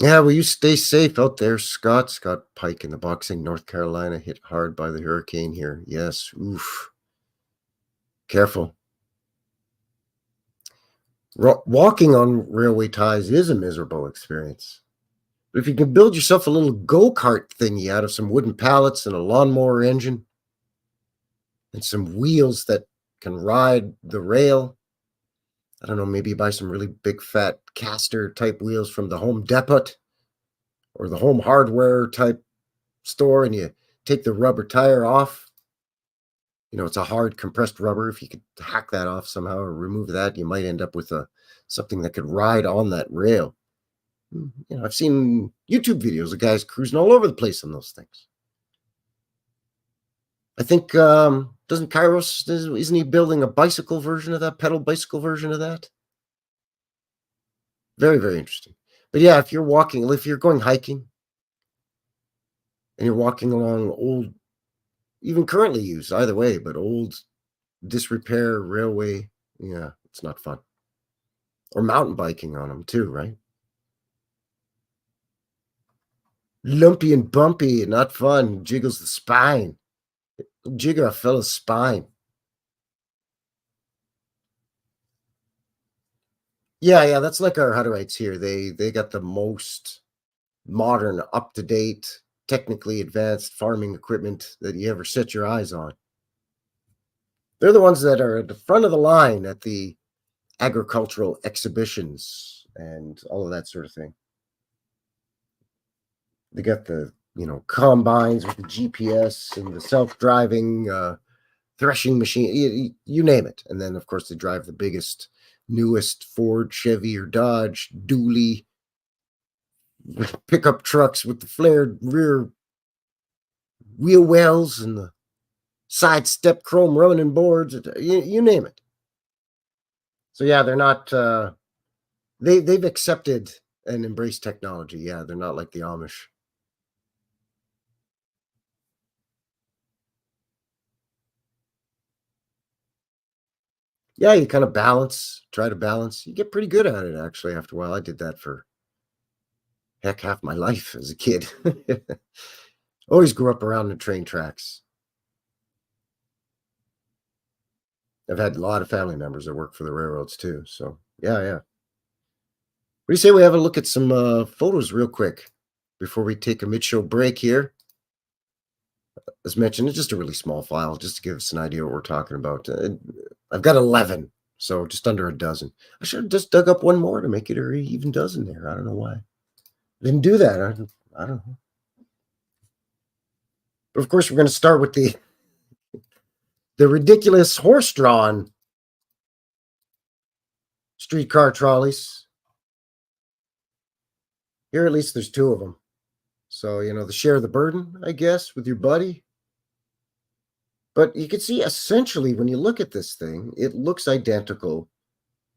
Yeah, will you stay safe out there, Scott? Scott Pike in the Boxing, North Carolina, hit hard by the hurricane here. Yes, oof. Careful. Walking on railway ties is a miserable experience. But if you can build yourself a little go-kart thingy out of some wooden pallets and a lawnmower engine and some wheels that can ride the rail, I don't know, maybe buy some really big fat caster type wheels from the Home Depot or the Home Hardware type store, and you take the rubber tire off. It's a hard compressed rubber. If you could hack that off somehow or remove that, you might end up with something that could ride on that rail. I've seen YouTube videos of guys cruising all over the place on those things. I think, doesn't Kairos, isn't he building a bicycle version of that, pedal bicycle version of that? Very, very interesting. But yeah, if you're going hiking and you're walking along old, even currently used, either way, but old disrepair railway, yeah, it's not fun. Or mountain biking on them too, right? Lumpy and bumpy, not fun. Jiggles the spine. Jiggle a fella's spine. Yeah, that's like our Hutterites here. They got the most modern, up-to-date, technically advanced farming equipment that you ever set your eyes on. They're the ones that are at the front of the line at the agricultural exhibitions and all of that sort of thing. They got the, combines with the GPS and the self-driving threshing machine, you name it. And then, of course, they drive the biggest, newest Ford, Chevy, or Dodge dually pickup trucks with the flared rear wheel wells and the side step chrome running boards, you name it. So yeah, they're not, they've accepted and embraced technology. Yeah, they're not like the Amish. Yeah, you kind of try to balance. You get pretty good at it, actually, after a while. I did that for, heck, half my life as a kid. Always grew up around the train tracks. I've had a lot of family members that work for the railroads, too. So, yeah. What do you say we have a look at some photos real quick before we take a mid-show break here? As mentioned, it's just a really small file, just to give us an idea what we're talking about. I've got 11, so just under a dozen. I should have just dug up one more to make it an even dozen there. I don't know why. I didn't do that. I don't know. But of course, we're going to start with the ridiculous horse-drawn streetcar trolleys. Here, at least, there's two of them. So, the share the burden, I guess, with your buddy. But you can see, essentially, when you look at this thing, it looks identical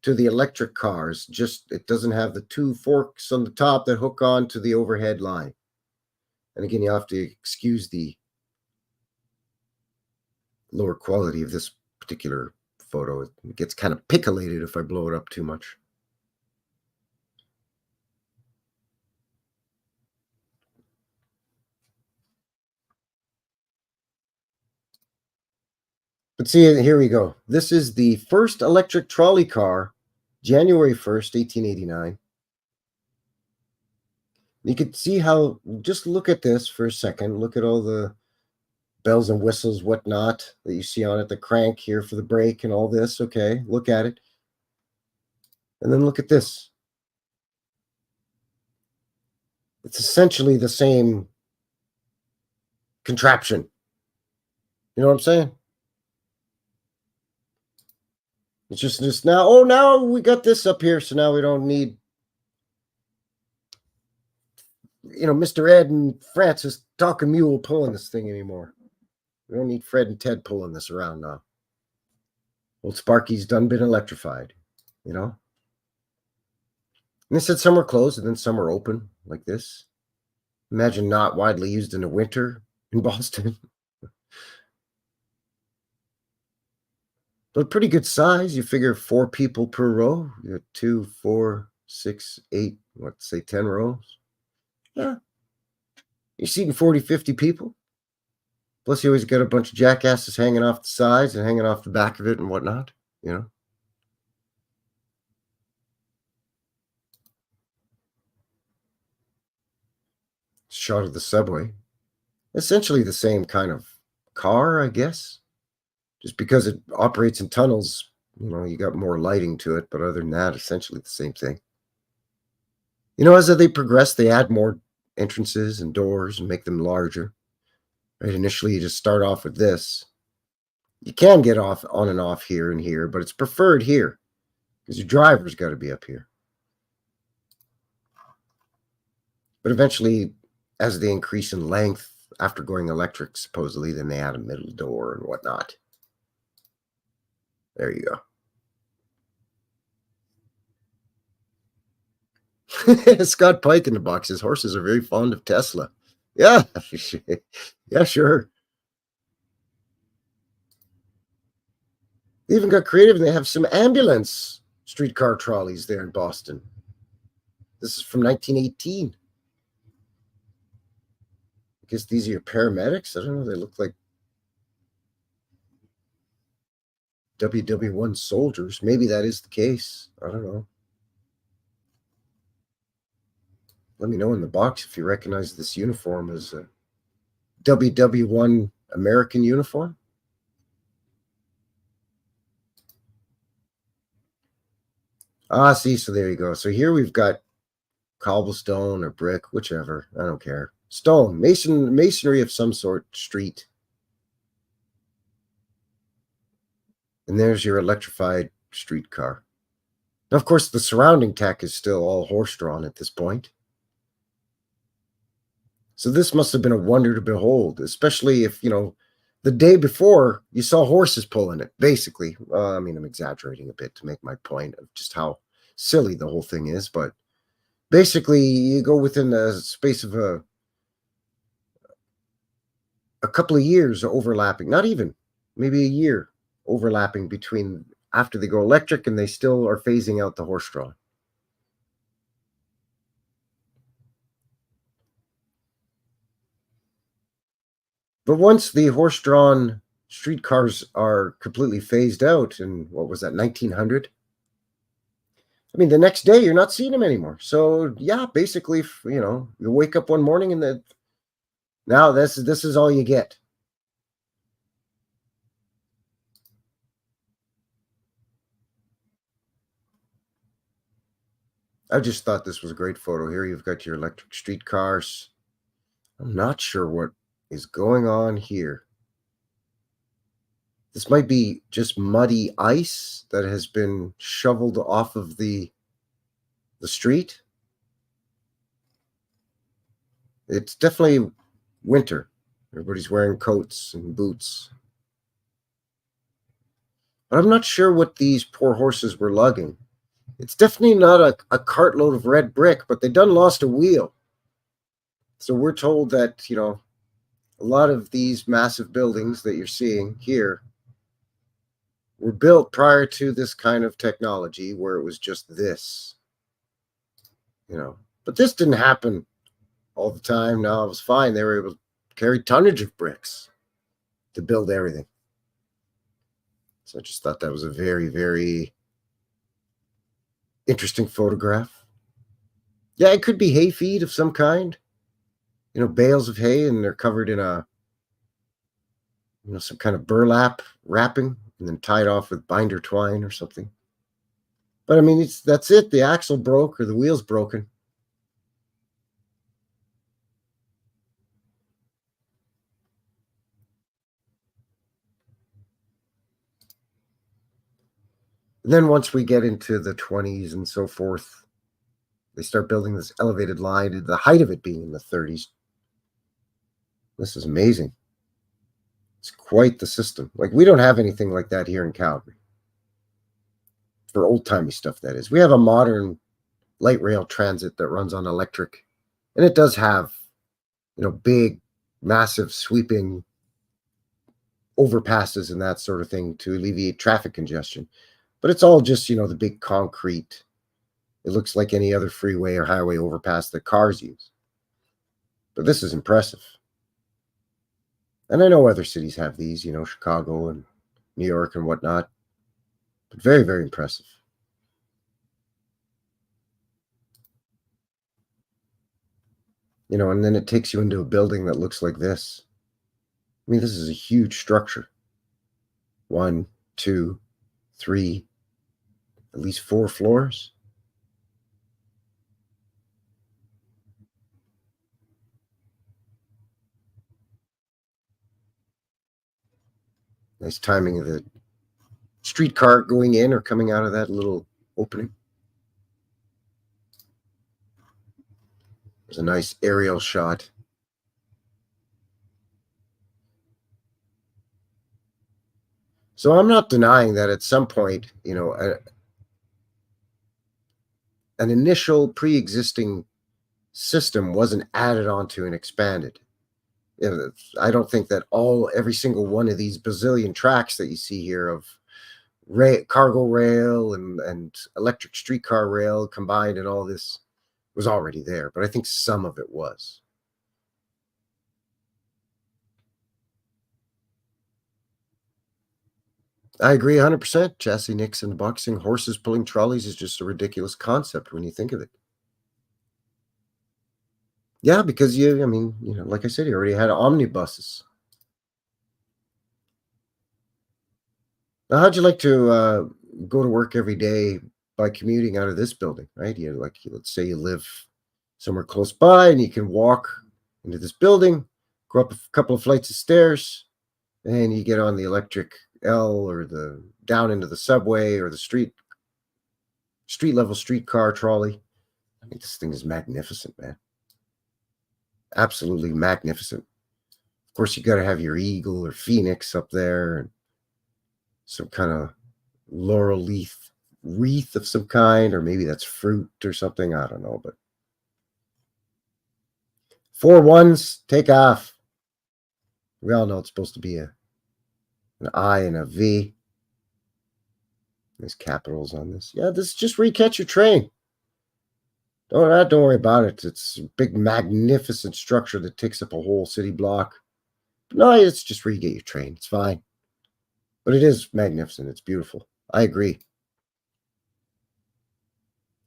to the electric cars, just it doesn't have the two forks on the top that hook on to the overhead line. And again, you have to excuse the lower quality of this particular photo. It gets kind of picoulated if I blow it up too much. But see, here we go. This is the first electric trolley car, January 1st, 1889. You can see how, just look at this for a second. Look at all the bells and whistles, whatnot, that you see on it. The crank here for the brake and all this. Okay, look at it. And then look at this. It's essentially the same contraption. You know what I'm saying? It's just now, oh, now we got this up here, so now we don't need, Mr. Ed and Francis talking mule pulling this thing anymore. We don't need Fred and Ted pulling this around now. Old Sparky's done been electrified, And they said some were closed and then some were open, like this. Imagine not widely used in the winter in Boston. But pretty good size. You figure 4 people per row. You got 2, 4, 6, 8, 10 rows. Yeah. You're seating 40, 50 people. Plus, you always got a bunch of jackasses hanging off the sides and hanging off the back of it and whatnot, Shot of the subway. Essentially the same kind of car, I guess. Just because it operates in tunnels, you got more lighting to it. But other than that, essentially the same thing. As they progress, they add more entrances and doors and make them larger. Right? Initially, you just start off with this. You can get off on and off here and here, but it's preferred here because your driver's got to be up here. But eventually, as they increase in length, after going electric, supposedly, then they add a middle door and whatnot. There you go. Scott Pike in the box says horses are very fond of Tesla. Yeah, yeah, sure. They even got creative and they have some ambulance streetcar trolleys there in Boston. This is from 1918. I guess these are your paramedics. I don't know. They look like WW1 soldiers. Maybe that is the case. I don't know. Let me know in the box if you recognize this uniform as a WW1 American uniform. See, so there you go. So here we've got cobblestone or brick, whichever. I don't care. Stone, masonry of some sort, street. And there's your electrified streetcar. Now, of course, the surrounding tech is still all horse-drawn at this point. So this must have been a wonder to behold, especially if, the day before you saw horses pulling it, basically. I'm exaggerating a bit to make my point of just how silly the whole thing is, but basically you go within the space of a couple of years overlapping, not even, maybe a year overlapping between after they go electric and they still are phasing out the horse-drawn. But once the horse-drawn streetcars are completely phased out in, 1900? The next day you're not seeing them anymore. So yeah, basically, you wake up one morning and now this is all you get. I just thought this was a great photo. Here you've got your electric streetcars. I'm not sure what is going on here. This might be just muddy ice that has been shoveled off of the street. It's definitely winter. Everybody's wearing coats and boots. But I'm not sure what these poor horses were lugging. It's definitely not a cartload of red brick, but they done lost a wheel. So we're told that, a lot of these massive buildings that you're seeing here were built prior to this kind of technology where it was just this, But this didn't happen all the time. No, it was fine. They were able to carry tonnage of bricks to build everything. So I just thought that was a very, very interesting photograph. Yeah, it could be hay feed of some kind. Bales of hay, and they're covered in some kind of burlap wrapping and then tied off with binder twine or something. But I mean, that's it. The axle broke or the wheel's broken. And then once we get into the 20s and so forth, they start building this elevated line, the height of it being in the 30s. This is amazing. It's quite the system. Like, we don't have anything like that here in Calgary. For old-timey stuff, that is. We have a modern light rail transit that runs on electric. And it does have, big, massive, sweeping overpasses and that sort of thing to alleviate traffic congestion. But it's all just, the big concrete. It looks like any other freeway or highway overpass that cars use. But this is impressive. And I know other cities have these, Chicago and New York and whatnot. But very, very impressive. And then it takes you into a building that looks like this. I mean, this is a huge structure. 1, 2, 3, at least 4 floors. Nice timing of the streetcar going in or coming out of that little opening. There's a nice aerial shot. So I'm not denying that at some point, an initial pre-existing system wasn't added onto and expanded. I don't think that every single one of these bazillion tracks that you see here of cargo rail and electric streetcar rail combined and all this was already there, but I think some of it was. I agree 100%. Chassis nicks and boxing, horses pulling trolleys is just a ridiculous concept when you think of it. Yeah, because like I said, you already had omnibuses. Now, how'd you like to go to work every day by commuting out of this building, right? Let's say you live somewhere close by and you can walk into this building, go up a couple of flights of stairs, and you get on the electric L or down into the subway or the street level streetcar trolley. I think this thing is magnificent, man. Absolutely magnificent. Of course, you got to have your eagle or phoenix up there and some kind of laurel leaf wreath of some kind, or maybe that's fruit or something. I don't know, but 4 1s, take off. We all know it's supposed to be an I and a V. There's capitals on this. Yeah, this is just where you catch your train. Don't worry about it. It's a big, magnificent structure that takes up a whole city block. But no, it's just where you get your train. It's fine. But it is magnificent. It's beautiful. I agree.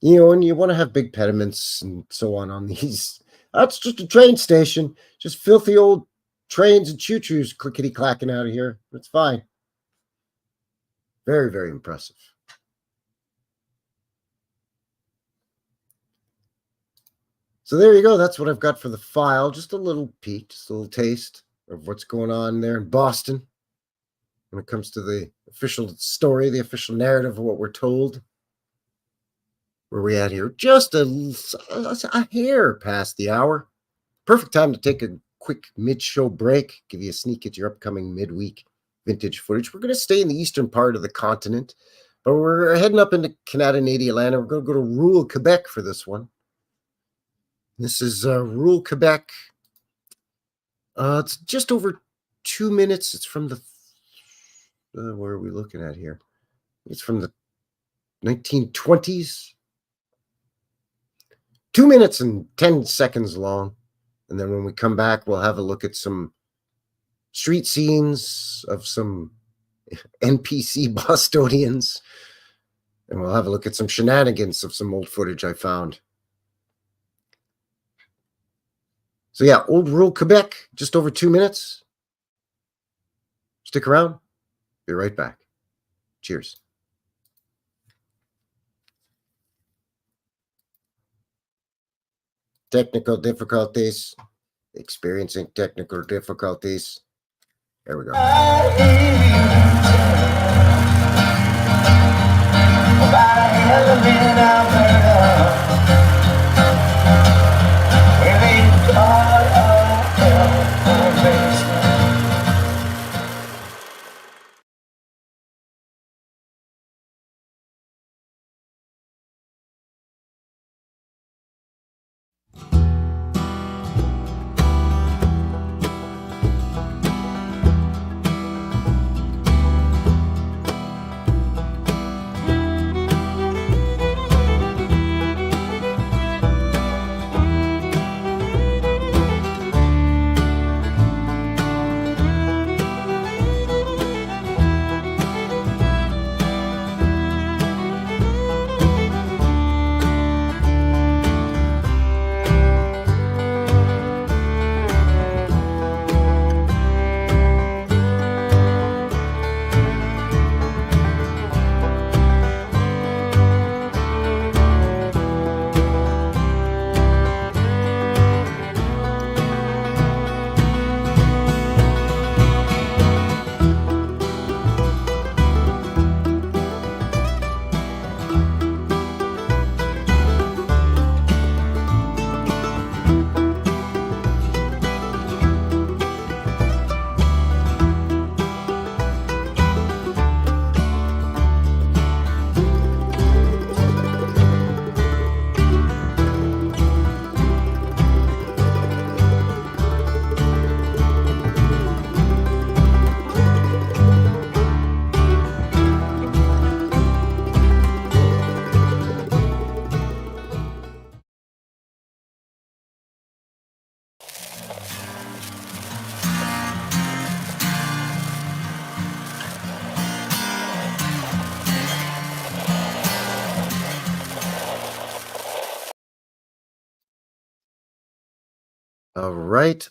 And you want to have big pediments and so on these. That's just a train station. Just filthy old trains and choo-choos clickety-clacking out of here. It's fine. Very, very impressive. So there you go. That's what I've got for the file. Just a little peek, just a little taste of what's going on there in Boston when it comes to the official story, the official narrative of what we're told. Where are we at here? Just a hair past the hour. Perfect time to take a quick mid-show break, give you a sneak at your upcoming midweek vintage footage. We're going to stay in the eastern part of the continent, but we're heading up into Canada-Nadia land. We're going to go to rural Quebec for this one. This is rural Quebec. It's just over 2 minutes. It's from the, where are we looking at here? It's from the 1920s. 2 minutes and 10 seconds long. And then when we come back, we'll have a look at some street scenes of some NPC Bostonians. And we'll have a look at some shenanigans of some old footage I found. So yeah, Old World, Quebec, just over 2 minutes. Stick around. Be right back. Cheers. Technical difficulties. Experiencing technical difficulties. There we go.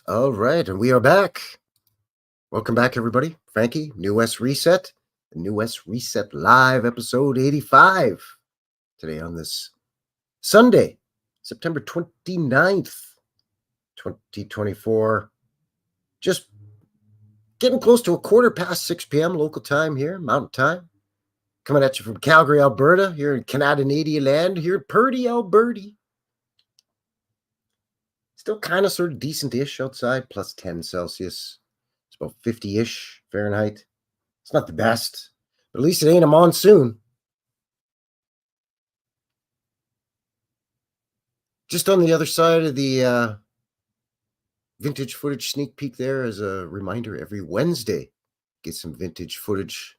All right, and we are back. Welcome back, everybody. Frankie, New West Reset, the New West Reset Live, episode 85. Today on this Sunday, September 29th, 2024. Just getting close to 6:15 p.m. local time here, Mountain Time. Coming at you from Calgary, Alberta, here in Canadian land, here in Purdy, Alberta. Still kind of sort of decent-ish outside, plus 10 Celsius. It's about 50-ish Fahrenheit. It's not the best, but at least it ain't a monsoon. Just on the other side of the vintage footage sneak peek there, as a reminder, every Wednesday, get some vintage footage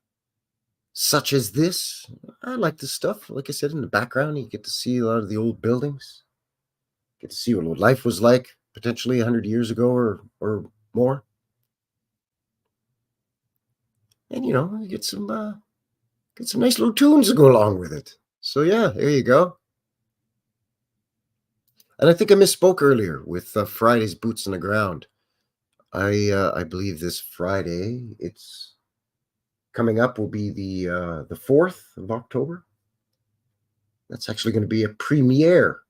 such as this. I like this stuff. Like I said, in the background, you get to see a lot of the old buildings. Get to see what life was like potentially 100 years ago or more. And, you know, you get some nice little tunes to go along with it. So, yeah, there you go. And I think I misspoke earlier with Friday's Boots on the Ground. I believe this Friday, it's coming up, will be the 4th of October. That's actually going to be a premiere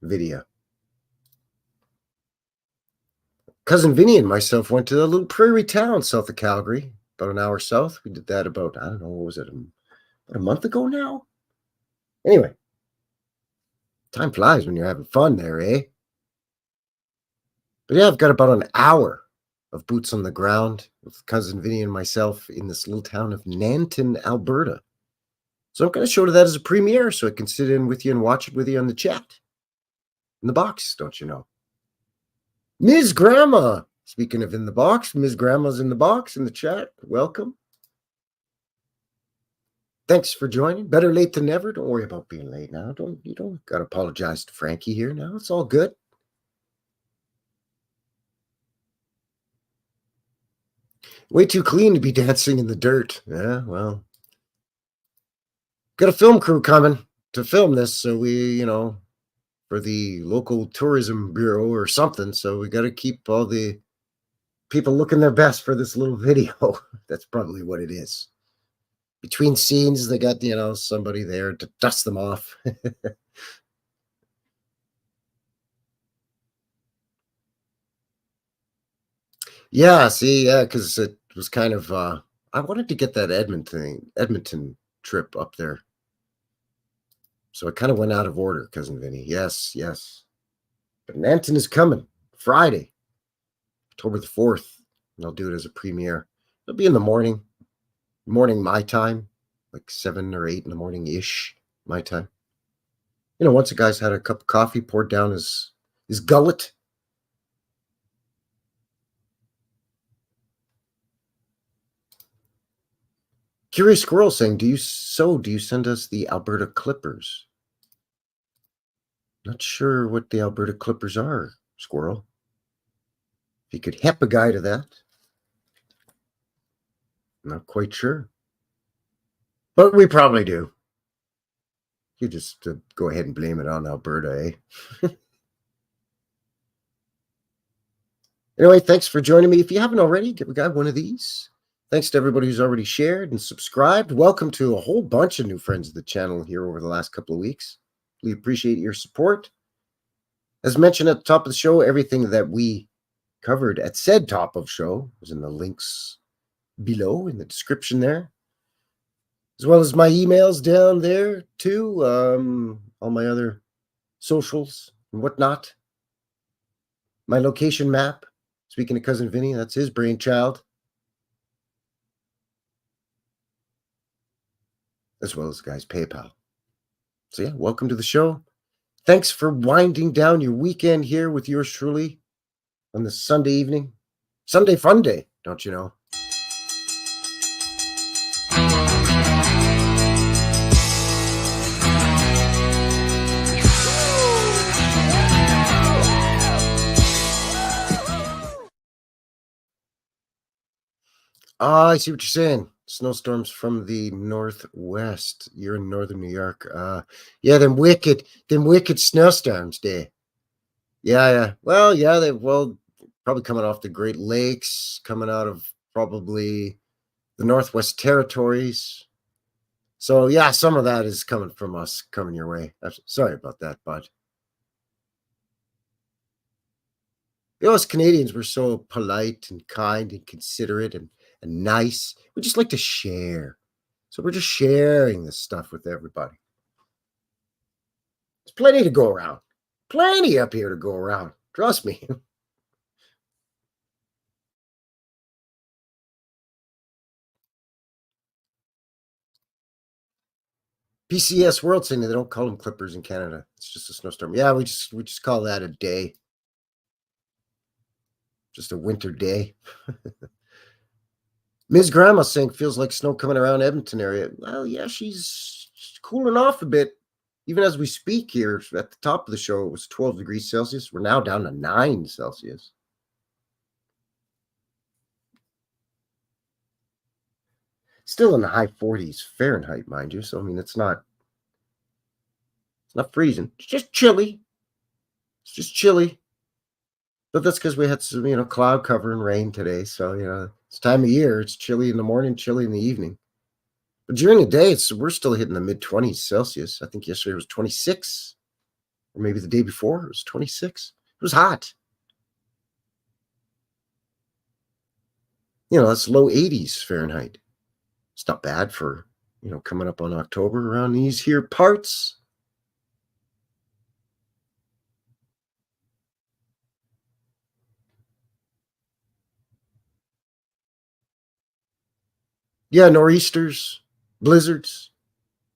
video. Cousin Vinny and myself went to a little prairie town south of Calgary, about an hour south. We did that about, I don't know, what was it, about a month ago now? Anyway, time flies when you're having fun there, eh? But yeah, I've got about an hour of boots on the ground with Cousin Vinny and myself in this little town of Nanton, Alberta. So I'm going to show that as a premiere so I can sit in with you and watch it with you on the chat. In the box, don't you know? Ms. Grandma, speaking of in the box, Ms. Grandma's in the box in the chat. Welcome. Thanks for joining. Better late than never. Don't worry about being late now. You don't got to apologize to Frankie here now. It's all good. Way too clean to be dancing in the dirt. Yeah, well. Got a film crew coming to film this, so we, for the local tourism bureau or something. So we got to keep all the people looking their best for this little video. That's probably what it is. Between scenes, they got, somebody there to dust them off. Yeah, see, yeah, because it was kind of, I wanted to get that Edmonton trip up there. So it kind of went out of order, Cousin Vinny. Yes, yes. But Nanton is coming Friday, October the 4th, and I'll do it as a premiere. It'll be in the morning my time, like 7 or 8 in the morning-ish my time. Once a guy's had a cup of coffee poured down his gullet. Curious Squirrel saying, do you send us the Alberta Clippers? Not sure what the Alberta Clippers are, Squirrel. If you could help a guy to that. Not quite sure. But we probably do. You just go ahead and blame it on Alberta, eh? Anyway, thanks for joining me. If you haven't already, give a guy one of these. Thanks to everybody who's already shared and subscribed. Welcome to a whole bunch of new friends of the channel here over the last couple of weeks. We appreciate your support. As mentioned at the top of the show, everything that we covered at said top of show is in the links below in the description there, as well as my emails down there too, all my other socials and whatnot. My location map, speaking of Cousin Vinny, that's his brainchild, as well as the guy's PayPal. So yeah, welcome to the show. Thanks for winding down your weekend here with yours truly on this Sunday evening. Sunday fun day, don't you know? I see what you're saying. Snowstorms from the northwest. You're in northern New York. Yeah, them wicked snowstorms there. Yeah. Well, yeah, probably coming off the Great Lakes, coming out of probably the Northwest Territories. So yeah, some of that is coming from us, coming your way. Sorry about that, bud. Us Canadians, we're so polite and kind and considerate and nice. We just like to share. So we're just sharing this stuff with everybody. There's plenty to go around. Plenty up here to go around. Trust me. PCS World saying they don't call them clippers in Canada. It's just a snowstorm. Yeah, we just call that a day. Just a winter day. Ms. Grandma saying feels like snow coming around Edmonton area. Well, yeah, she's cooling off a bit. Even as we speak here at the top of the show, it was 12 degrees Celsius. We're now down to 9 Celsius. Still in the high 40s Fahrenheit, mind you. So, I mean, it's not freezing. It's just chilly. But that's because we had some, cloud cover and rain today. So, it's time of year. It's chilly in the morning, chilly in the evening. But during the day, we're still hitting the mid-20s Celsius. I think yesterday was 26. Or maybe the day before, it was 26. It was hot. That's low 80s Fahrenheit. It's not bad for, coming up on October around these here parts. Yeah, nor'easters, blizzards.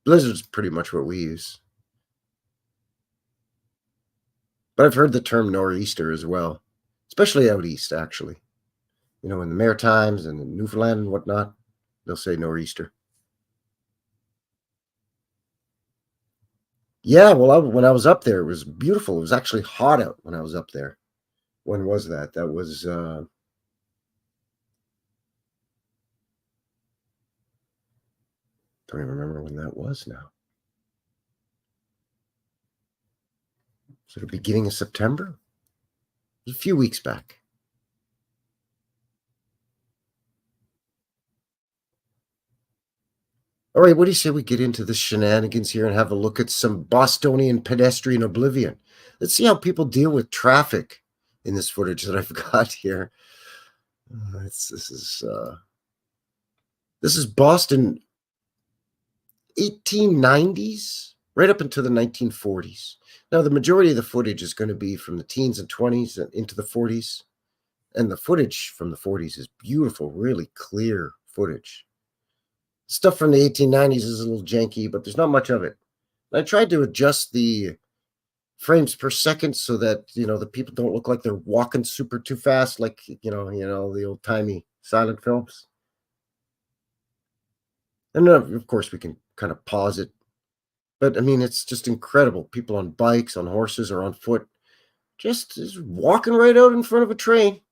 Blizzards pretty much what we use. But I've heard the term nor'easter as well, especially out east, actually. In the Maritimes and in Newfoundland and whatnot, they'll say nor'easter. Yeah, well, when I was up there, it was beautiful. It was actually hot out when I was up there. When was that? That was don't even remember when that was now. sort of beginning of September. It was a few weeks back. All right, what do you say we get into the shenanigans here and have a look at some Bostonian pedestrian Oblivion? Let's see how people deal with traffic in this footage that I've got here. This is Boston 1890s, right up into the 1940s. Now, the majority of the footage is going to be from the teens and 20s and into the 40s. And the footage from the 40s is beautiful, really clear footage. Stuff from the 1890s is a little janky, but there's not much of it. I tried to adjust the frames per second so that, the people don't look like they're walking super too fast, like, the old-timey silent films. And of course, we can kind of pause it. But, it's just incredible. People on bikes, on horses, or on foot, just walking right out in front of a train,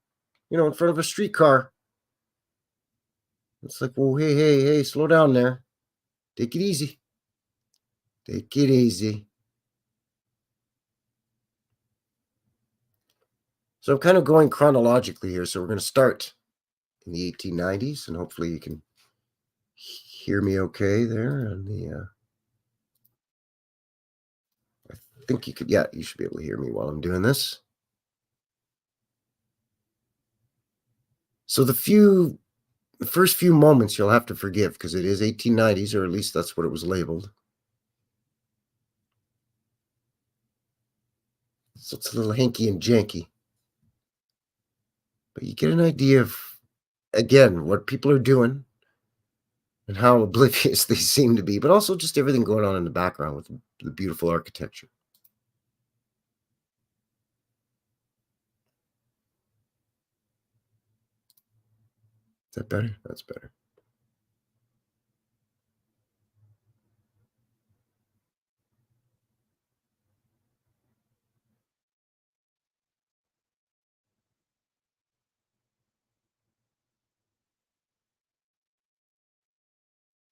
in front of a streetcar. It's like, well, hey, slow down there. Take it easy. Take it easy. So I'm kind of going chronologically here. So we're going to start in the 1890s, and hopefully you can hear me okay there. And I think you could, you should be able to hear me while I'm doing this. So the first few moments you'll have to forgive because it is 1890s, or at least that's what it was labeled. So it's a little hanky and janky. But you get an idea of, again, what people are doing and how oblivious they seem to be, but also just everything going on in the background with the beautiful architecture. Is that better? That's better.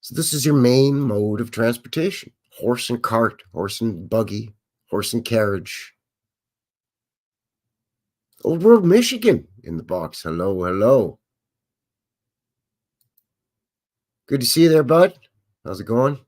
So this is your main mode of transportation. Horse and cart, horse and buggy, horse and carriage. Old World, Michigan in the box. Hello, hello. Good to see you there, bud. How's it going?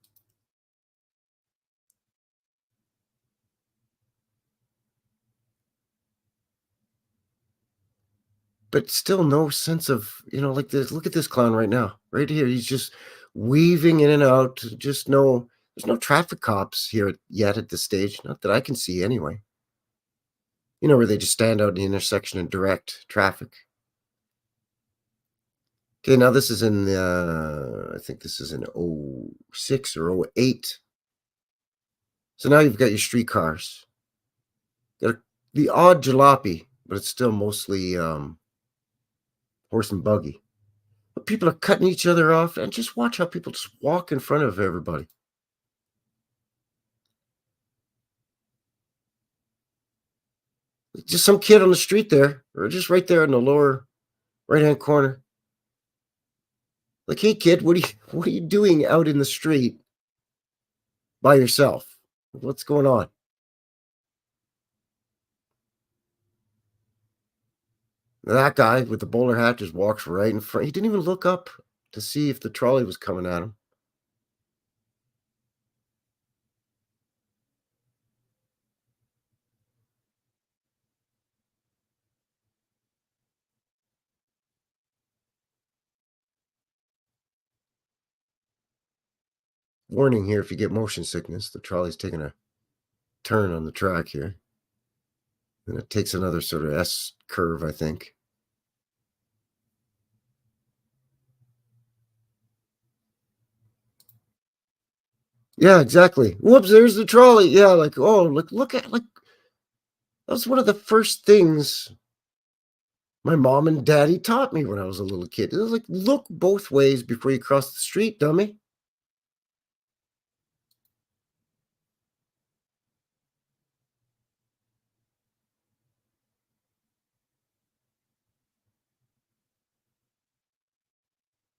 But still no sense of, like this. Look at this clown right now. Right here. He's just weaving in and out. There's no traffic cops here yet at this stage. Not that I can see anyway. Where they just stand out in the intersection and direct traffic. Okay, now this is in I think this is in 06 or 08. So now you've got your streetcars. Got the odd jalopy, but it's still mostly horse and buggy. But people are cutting each other off, and just watch how people just walk in front of everybody. Just some kid on the street there, or just right there in the lower right-hand corner. Like, hey kid, what are you doing out in the street by yourself? What's going on? That guy with the bowler hat just walks right in front. He didn't even look up to see if the trolley was coming at him. Warning here, if you get motion sickness, the trolley's taking a turn on the track here. And it takes another sort of S curve, I think. Yeah, exactly. Whoops, there's the trolley. Yeah, like, oh, look at, like, that's one of the first things my mom and daddy taught me when I was a little kid. It was like, look both ways before you cross the street, dummy.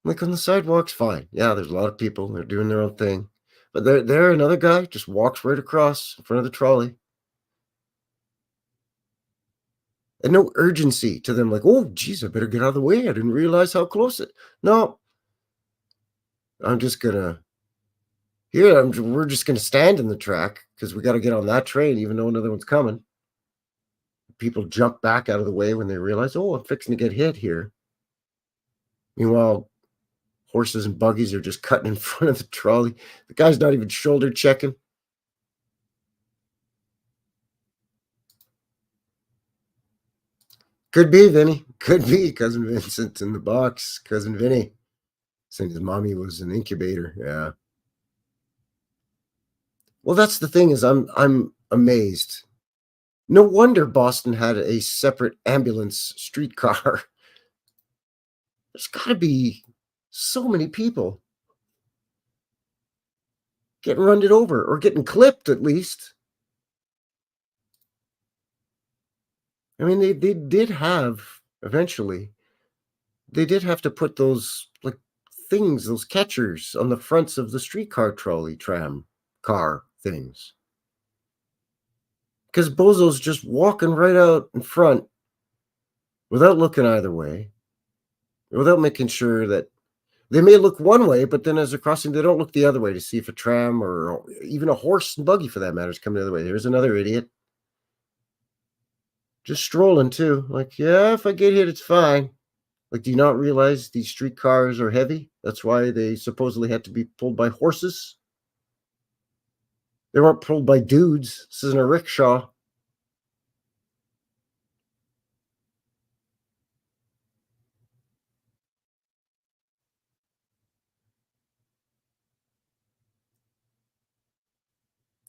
Like, on the sidewalks, fine. Yeah, there's a lot of people. They're doing their own thing. But there another guy just walks right across in front of the trolley. and no urgency to them. Like, oh, geez, I better get out of the way. I didn't realize how close it. No, I'm just gonna. We're just gonna stand in the track because we got to get on that train, even though another one's coming. People jump back out of the way when they realize, oh, I'm fixing to get hit here. Meanwhile, horses and buggies are just cutting in front of the trolley. The guy's not even shoulder checking. Could be, Vinny. Could be Cousin Vincent in the box. Cousin Vinny saying his mommy was an incubator. Yeah. Well, that's the thing is I'm amazed. No wonder Boston had a separate ambulance streetcar. There's got to be so many people getting run over or getting clipped at least. I mean, they did have, eventually, they did have to put those, like, things, those catchers on the fronts of the streetcar trolley, tram, car things. Because Bozo's just walking right out in front without looking either way, without making sure that they may look one way, but then as they're crossing, they don't look the other way to see if a tram or even a horse and buggy, for that matter, is coming the other way. There's another idiot. Just strolling, too. Like, yeah, if I get hit, it's fine. Like, do you not realize these streetcars are heavy? That's why they supposedly had to be pulled by horses. They weren't pulled by dudes. This isn't a rickshaw.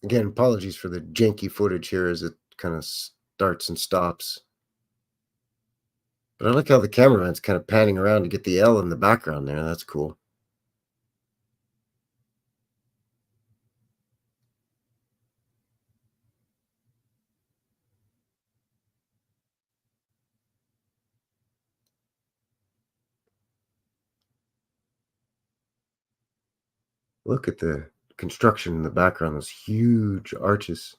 Again, apologies for the janky footage here as it kind of starts and stops. But I like how the cameraman's kind of panning around to get the L in the background there. That's cool. Look at the construction in the background, those huge arches.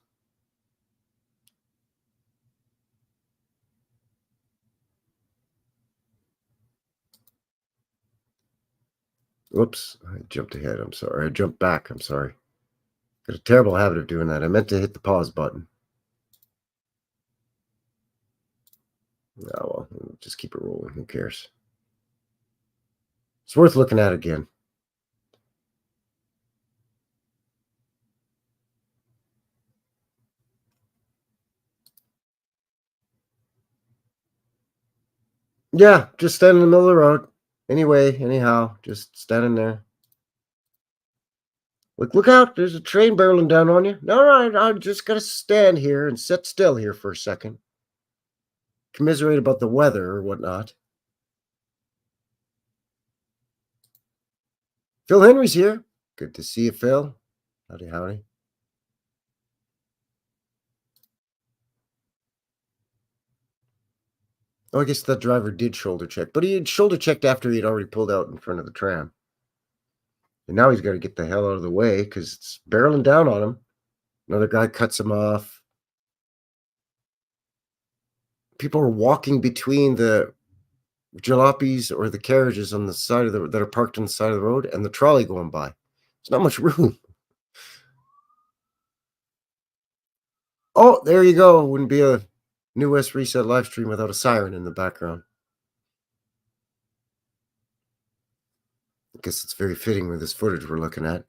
Whoops, I jumped ahead. I'm sorry. I jumped back. I'm sorry. Got a terrible habit of doing that. I meant to hit the pause button. Oh, well, just keep it rolling. Who cares? It's worth looking at again. Yeah, just stand in the middle of the road. Anyway, anyhow, just standing there. Look out, there's a train barreling down on you. All right, I just got to stand here and sit still here for a second. Commiserate about the weather or whatnot. Phil Henry's here. Good to see you, Phil. Howdy, howdy. Oh, I guess that driver did shoulder check, but he had shoulder checked after he'd already pulled out in front of the tram. And now he's got to get the hell out of the way because it's barreling down on him. Another guy cuts him off. People are walking between the jalopies or the carriages on the side of that are parked on the side of the road and the trolley going by. There's not much room. Oh, there you go. Wouldn't be a New West Reset live stream without a siren in the background. I guess it's very fitting with this footage we're looking at.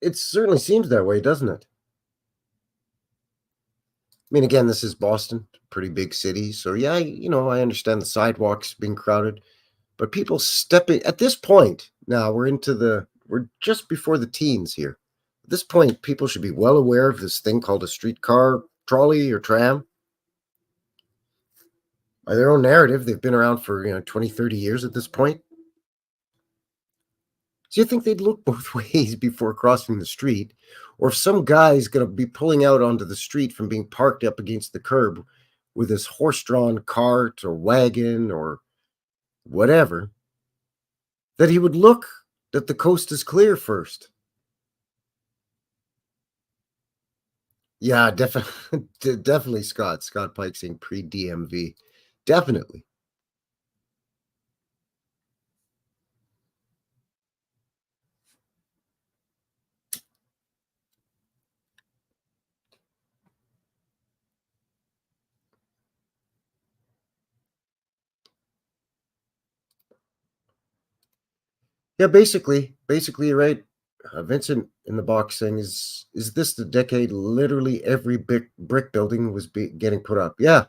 It certainly seems that way, doesn't it? I mean, again, this is Boston, pretty big city. So, yeah, I understand the sidewalks being crowded. But people stepping, at this point, now we're just before the teens here. At this point, people should be well aware of this thing called a streetcar, trolley, or tram. By their own narrative, they've been around for 20, 30 years at this point. So you think they'd look both ways before crossing the street? Or if some guy's going to be pulling out onto the street from being parked up against the curb with his horse-drawn cart or wagon or whatever, that he would look that the coast is clear first. Yeah, definitely, definitely, Scott. Scott Pike saying pre-DMV. Definitely. Yeah, basically, you're right. Vincent in the box saying, "Is this the decade? Literally every brick building was getting put up." Yeah,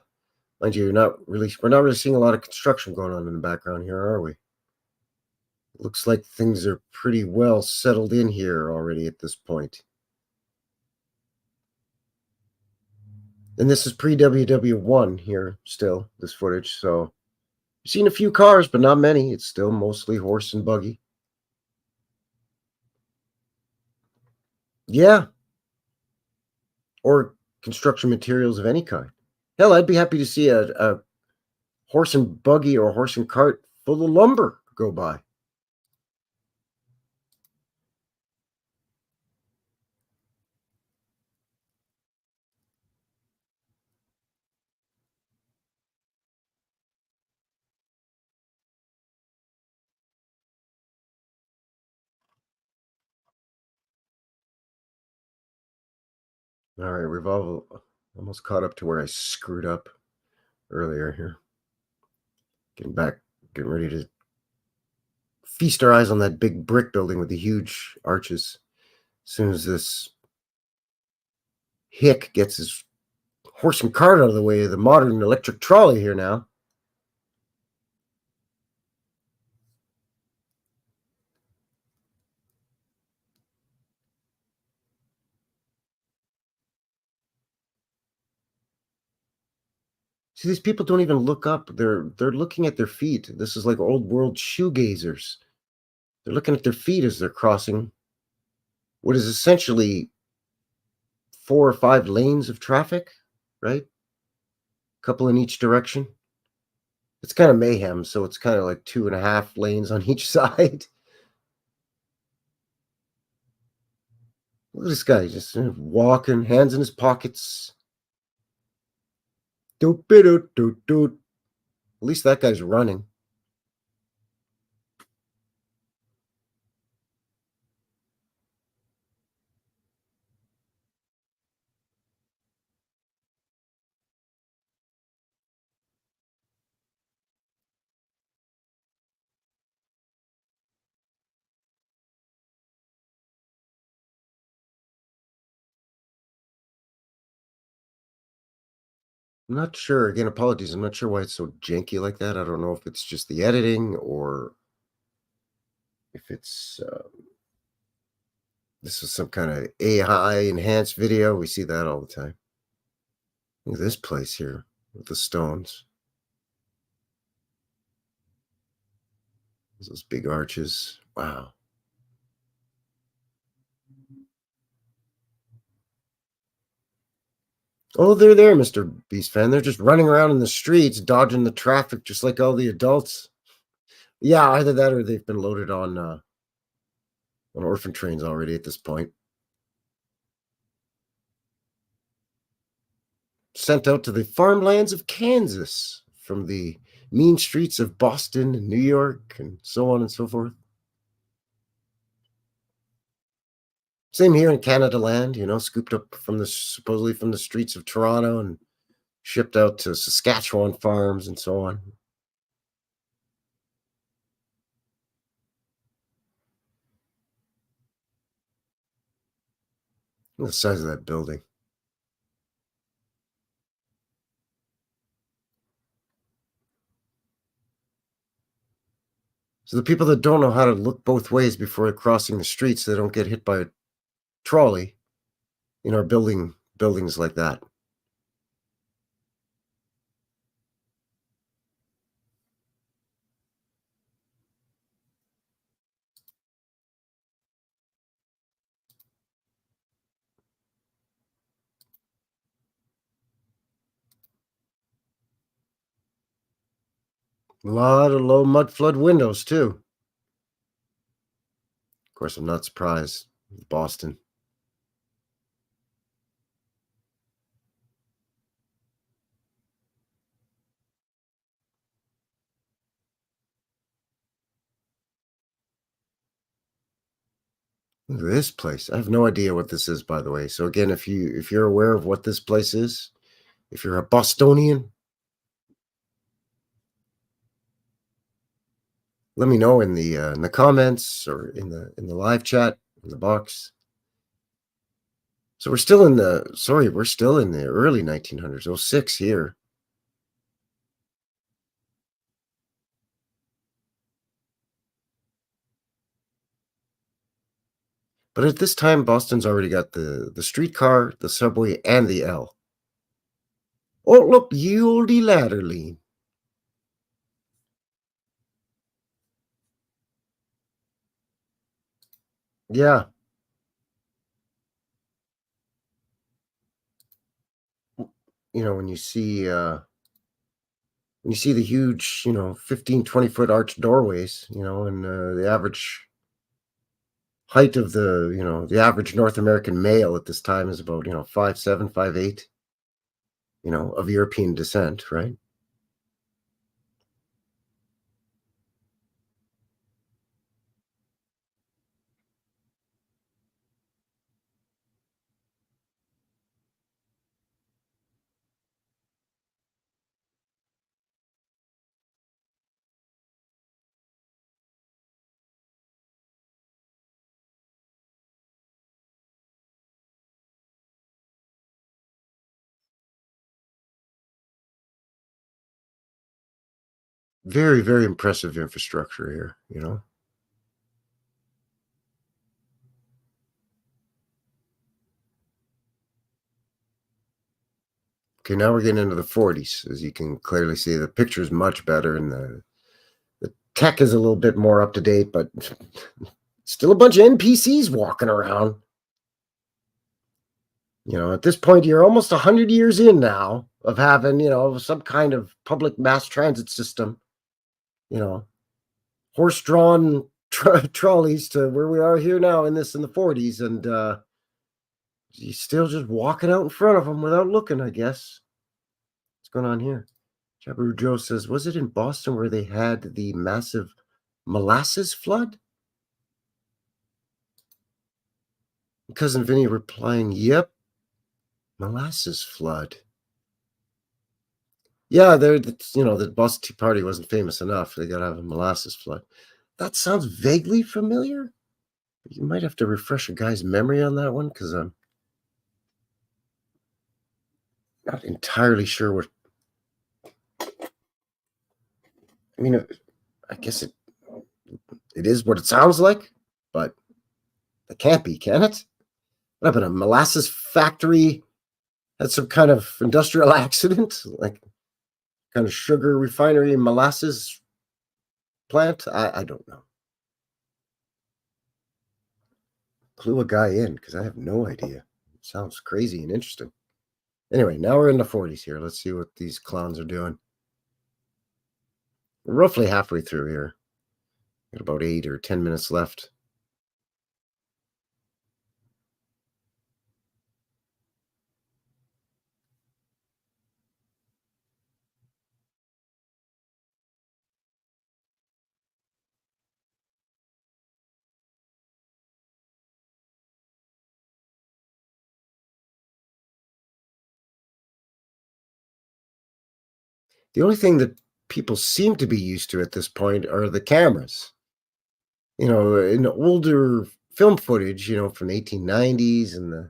mind you, we're not really seeing a lot of construction going on in the background here, are we? Looks like things are pretty well settled in here already at this point. And this is pre-WW1 here still, this footage. So you've seen a few cars, but not many. It's still mostly horse and buggy. Yeah. Or construction materials of any kind. Hell, I'd be happy to see a horse and buggy or horse and cart full of lumber go by. All right, we've almost caught up to where I screwed up earlier here. Getting ready to feast our eyes on that big brick building with the huge arches. As soon as this hick gets his horse and cart out of the way of the modern electric trolley here now. See, these people don't even look up. They're looking at their feet. This is like old world shoegazers. They're looking at their feet as they're crossing what is essentially 4 or 5 lanes of traffic, right? A couple in each direction. It's kind of mayhem, so it's kind of like 2.5 lanes on each side. Look at this guy just walking, hands in his pockets. Doot, doot, doot, doot. At least that guy's running. I'm not sure. Again, apologies. I'm not sure why it's so janky like that. I don't know if it's just the editing or if it's this is some kind of AI enhanced video. We see that all the time. Look at this place here with the stones. Those big arches. Wow. Oh, they're there, Mr. Beast fan. They're just running around in the streets, dodging the traffic, just like all the adults. Yeah, either that or they've been loaded on orphan trains already at this point. Sent out to the farmlands of Kansas from the mean streets of Boston and New York and so on and so forth. Same here in Canada land, scooped up from supposedly from the streets of Toronto and shipped out to Saskatchewan farms and so on. Look at the size of that building. So the people that don't know how to look both ways before crossing the streets, they don't get hit by a trolley, are building buildings like that. A lot of low mud flood windows, too. Of course, I'm not surprised. Boston. Look at this place. I have no idea what this is, by the way. So again, if you're aware of what this place is, if you're a Bostonian, let me know in the comments or in the live chat in the box. So we're still in the early 1900s, 06 here. But at this time, Boston's already got the streetcar, the subway, and the L. Oh, look, ye olde ladderly. Yeah. You know, when you see the huge, 15, 20-foot arch doorways, and the average height of the average North American male at this time is about, 5'7", 5'8", of European descent, right? Very, very impressive infrastructure here. Okay, now we're getting into the 40s. As you can clearly see, the picture is much better and the tech is a little bit more up to date, but still a bunch of NPCs walking around. At this point, you're almost 100 years in now of having, some kind of public mass transit system, horse-drawn trolleys to where we are here now in the 40s. And you're still just walking out in front of them without looking, I guess. What's going on here? Jabaru Joe says, was it in Boston where they had the massive molasses flood? Cousin Vinny replying, yep. Molasses flood. Yeah, the Boston Tea Party wasn't famous enough. They got to have a molasses flood. That sounds vaguely familiar. You might have to refresh a guy's memory on that one because I'm not entirely sure what. I mean, I guess it is what it sounds like, but it can't be, can it? What happened? A molasses factory had some kind of industrial accident, like kind of sugar refinery molasses plant. I don't know. Clue a guy in because I have no idea. It sounds crazy and interesting. Anyway, now we're in the 40s here. Let's see what these clowns are doing. We're roughly halfway through here. Got about 8 or 10 minutes left. The only thing that people seem to be used to at this point are the cameras. In older film footage, from the 1890s and the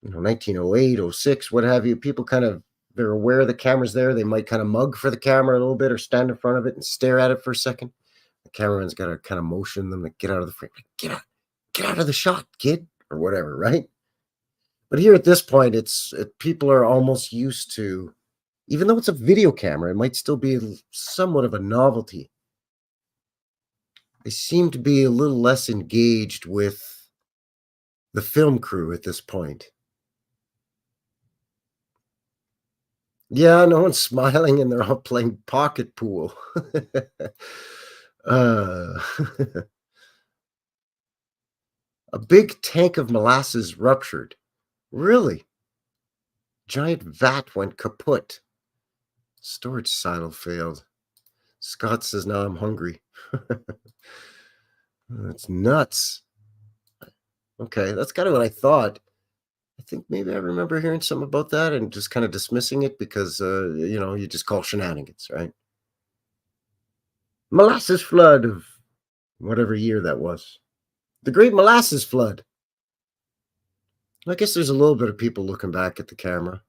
1908, 06, what have you, people they're aware the camera's there. They might kind of mug for the camera a little bit or stand in front of it and stare at it for a second. The cameraman's got to kind of motion them to get out of the frame. Get out of the shot, kid, or whatever, right? But here at this point, people are almost used to, even though it's a video camera, it might still be somewhat of a novelty. They seem to be a little less engaged with the film crew at this point. Yeah, no one's smiling and they're all playing pocket pool. uh, a big tank of molasses ruptured. Really? Giant vat went kaput. Storage silo failed. Scott says, now I'm hungry. That's nuts. Okay, that's kind of what I thought. I think maybe I remember hearing something about that and just kind of dismissing it because, you just call shenanigans, right? Molasses flood of whatever year that was. The Great Molasses Flood. I guess there's a little bit of people looking back at the camera.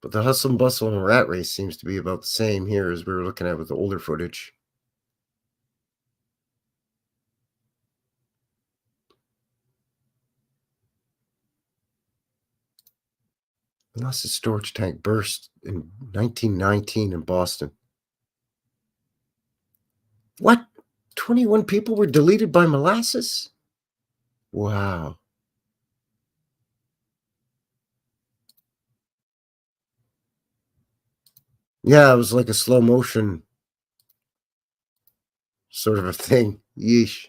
But the hustle and bustle and rat race seems to be about the same here as we were looking at with the older footage. Molasses storage tank burst in 1919 in Boston. What? 21 people were deleted by molasses? Wow. Yeah, it was like a slow motion sort of a thing. Yeesh.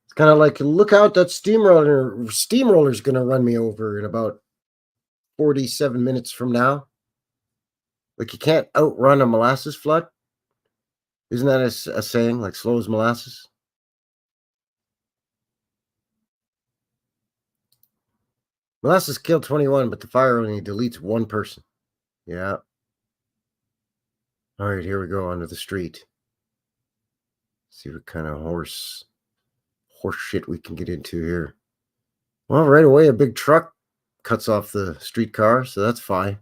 It's kind of like, look out, that steamroller's going to run me over in about 47 minutes from now. Like, you can't outrun a molasses flood. Isn't that a saying, like slow as molasses? Molasses killed 21, but the fire only deletes one person. Yeah. All right, here we go onto the street. See what kind of horse shit we can get into here. Well, right away, a big truck cuts off the streetcar, so that's fine.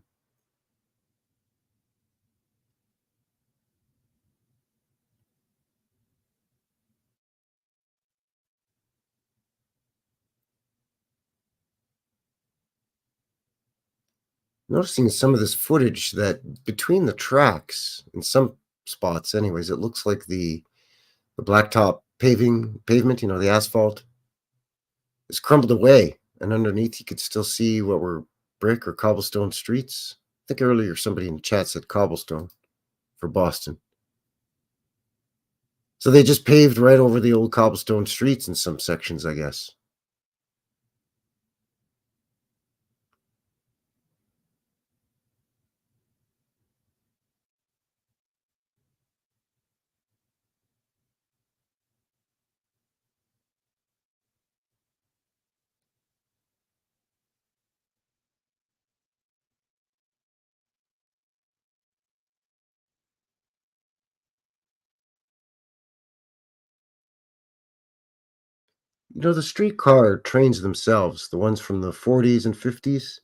Noticing some of this footage that between the tracks, in some spots anyways, it looks like the blacktop pavement, the asphalt is crumbled away, and underneath you could still see what were brick or cobblestone streets. I think earlier somebody in the chat said cobblestone for Boston. So they just paved right over the old cobblestone streets in some sections, I guess. The streetcar trains themselves, the ones from the 40s and 50s,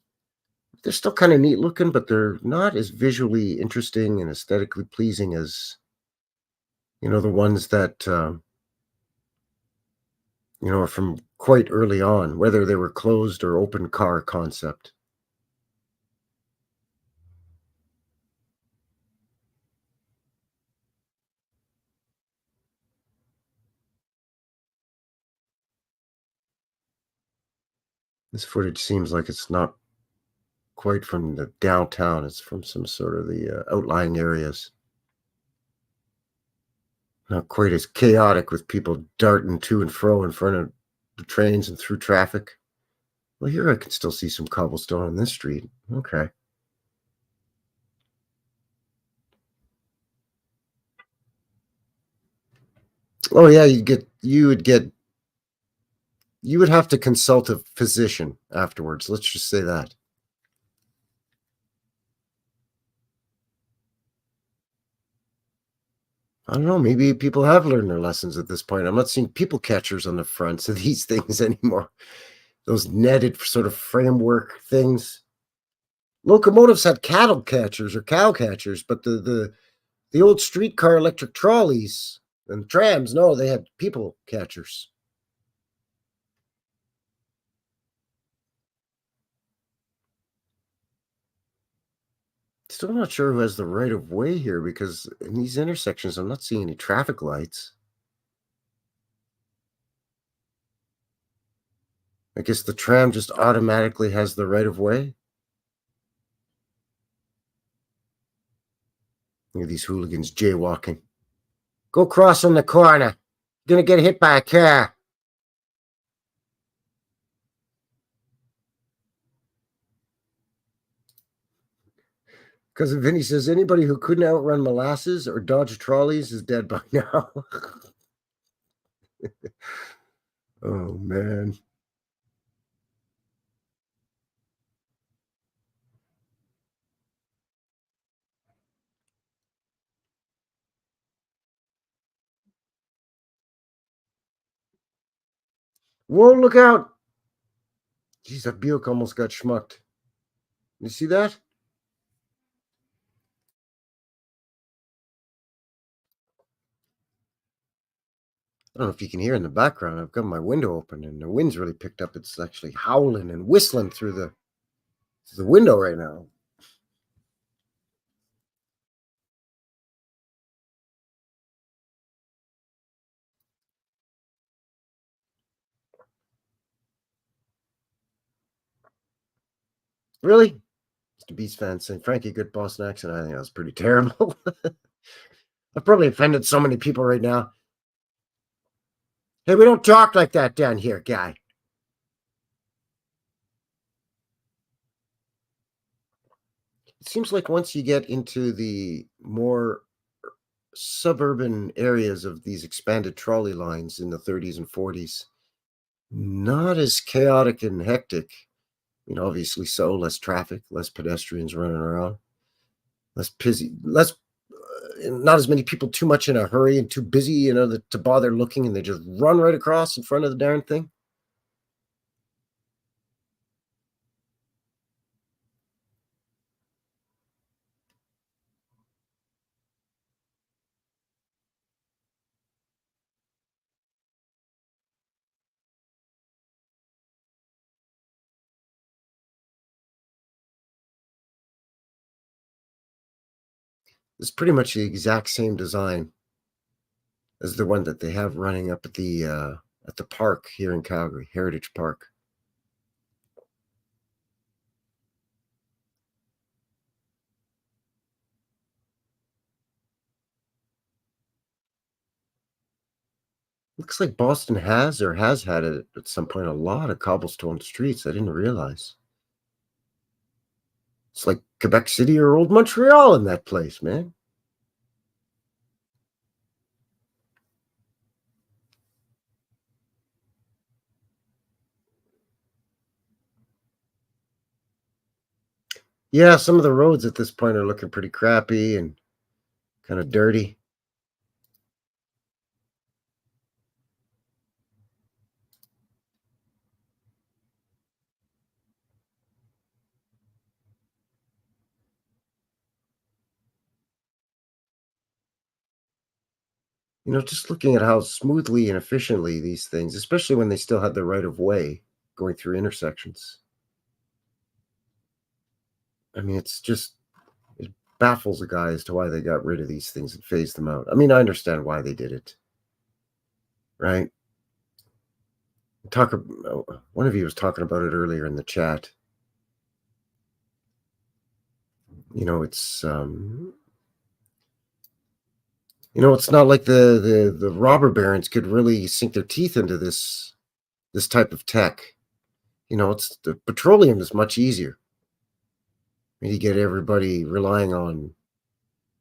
they're still kind of neat looking, but they're not as visually interesting and aesthetically pleasing as, the ones that, are from quite early on, whether they were closed or open car concept. This footage seems like it's not quite from the downtown. It's from some sort of the outlying areas. Not quite as chaotic with people darting to and fro in front of the trains and through traffic. Well, here I can still see some cobblestone on this street. Okay. Oh yeah, you would have to consult a physician afterwards. Let's just say that. I don't know. Maybe people have learned their lessons at this point. I'm not seeing people catchers on the fronts of these things anymore. Those netted sort of framework things. Locomotives had cattle catchers or cow catchers, but the old streetcar electric trolleys and trams, no, they had people catchers. Still not sure who has the right of way here because in these intersections, I'm not seeing any traffic lights. I guess the tram just automatically has the right of way. Look at these hooligans jaywalking. Go cross on the corner. You're gonna get hit by a car. Cousin Vinny says anybody who couldn't outrun molasses or dodge trolleys is dead by now. Oh, man. Whoa, look out. Jeez, that Buick almost got schmucked. You see that? I don't know if you can hear in the background. I've got my window open and the wind's really picked up. It's actually howling and whistling through the window right now. Really? Mr. Beast fan saying Frankie, good Boston accent. I think that was pretty terrible. I've probably offended so many people right now. Hey, we don't talk like that down here, guy. It seems like once you get into the more suburban areas of these expanded trolley lines in the 30s and 40s, not as chaotic and hectic. You know, obviously so, less traffic, less pedestrians running around, less busy, less, not as many people too much in a hurry and too busy, you know, to bother looking, and they just run right across in front of the darn thing. It's pretty much the exact same design as the one that they have running up at the park here in Calgary, Heritage Park. Looks like Boston has had it at some point a lot of cobblestone streets. I didn't realize. It's like Quebec City or old Montreal in that place, man. Yeah, some of the roads at this point are looking pretty crappy and kind of dirty. You know, just looking at how smoothly and efficiently these things, especially when they still had the right of way going through intersections. I mean, it baffles a guy as to why they got rid of these things and phased them out. I mean, I understand why they did it, right? One of you was talking about it earlier in the chat. You know, it's it's not like the robber barons could really sink their teeth into this type of tech. You know, it's the petroleum is much easier. I mean, you get everybody relying on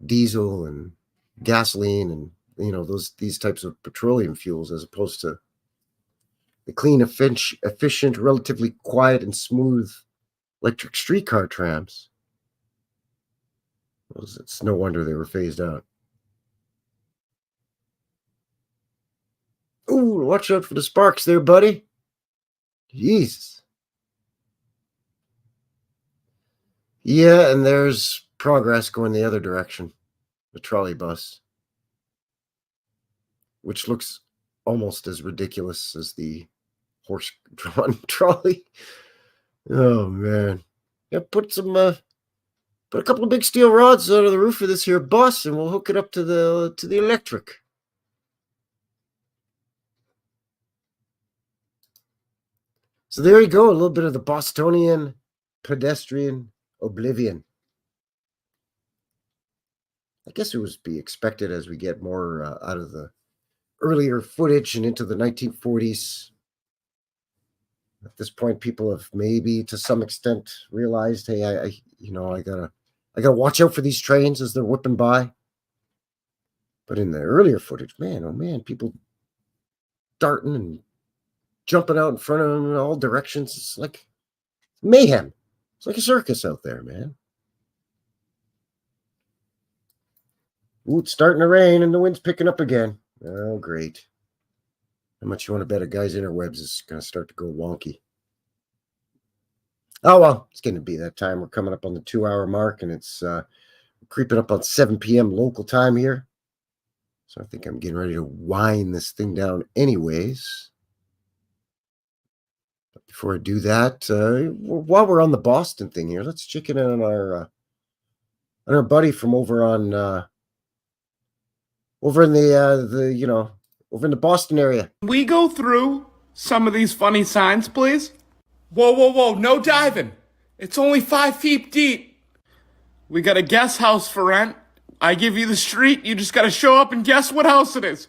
diesel and gasoline and these types of petroleum fuels as opposed to the clean, efficient, relatively quiet and smooth electric streetcar trams. It's no wonder they were phased out. Ooh, watch out for the sparks there, buddy. Jesus. Yeah, and there's progress going the other direction. The trolley bus. Which looks almost as ridiculous as the horse-drawn trolley. Oh, man. Yeah, put a couple of big steel rods out of the roof of this here bus, and we'll hook it up to the electric. So there you go, a little bit of the Bostonian pedestrian Oblivion. I guess it was be expected as we get more out of the earlier footage and into the 1940s. At this point, people have maybe to some extent realized, hey, I gotta watch out for these trains as they're whipping by. But in the earlier footage, man, oh man, people darting and jumping out in front of them in all directions. It's like mayhem. It's like a circus out there, man. Ooh, it's starting to rain and the wind's picking up again. Oh, great. How much you want to bet a guy's interwebs is going to start to go wonky? Oh, well, it's going to be that time. We're coming up on the 2-hour mark, and it's creeping up on 7 p.m. local time here. So I think I'm getting ready to wind this thing down anyways. But before I do that, while we're on the Boston thing here, let's check in on our buddy from over in the Boston area. We go through some of these funny signs, please? Whoa, whoa, whoa, no diving. It's only 5 feet deep. We got a guest house for rent. I give you the street, you just gotta show up and guess what house it is.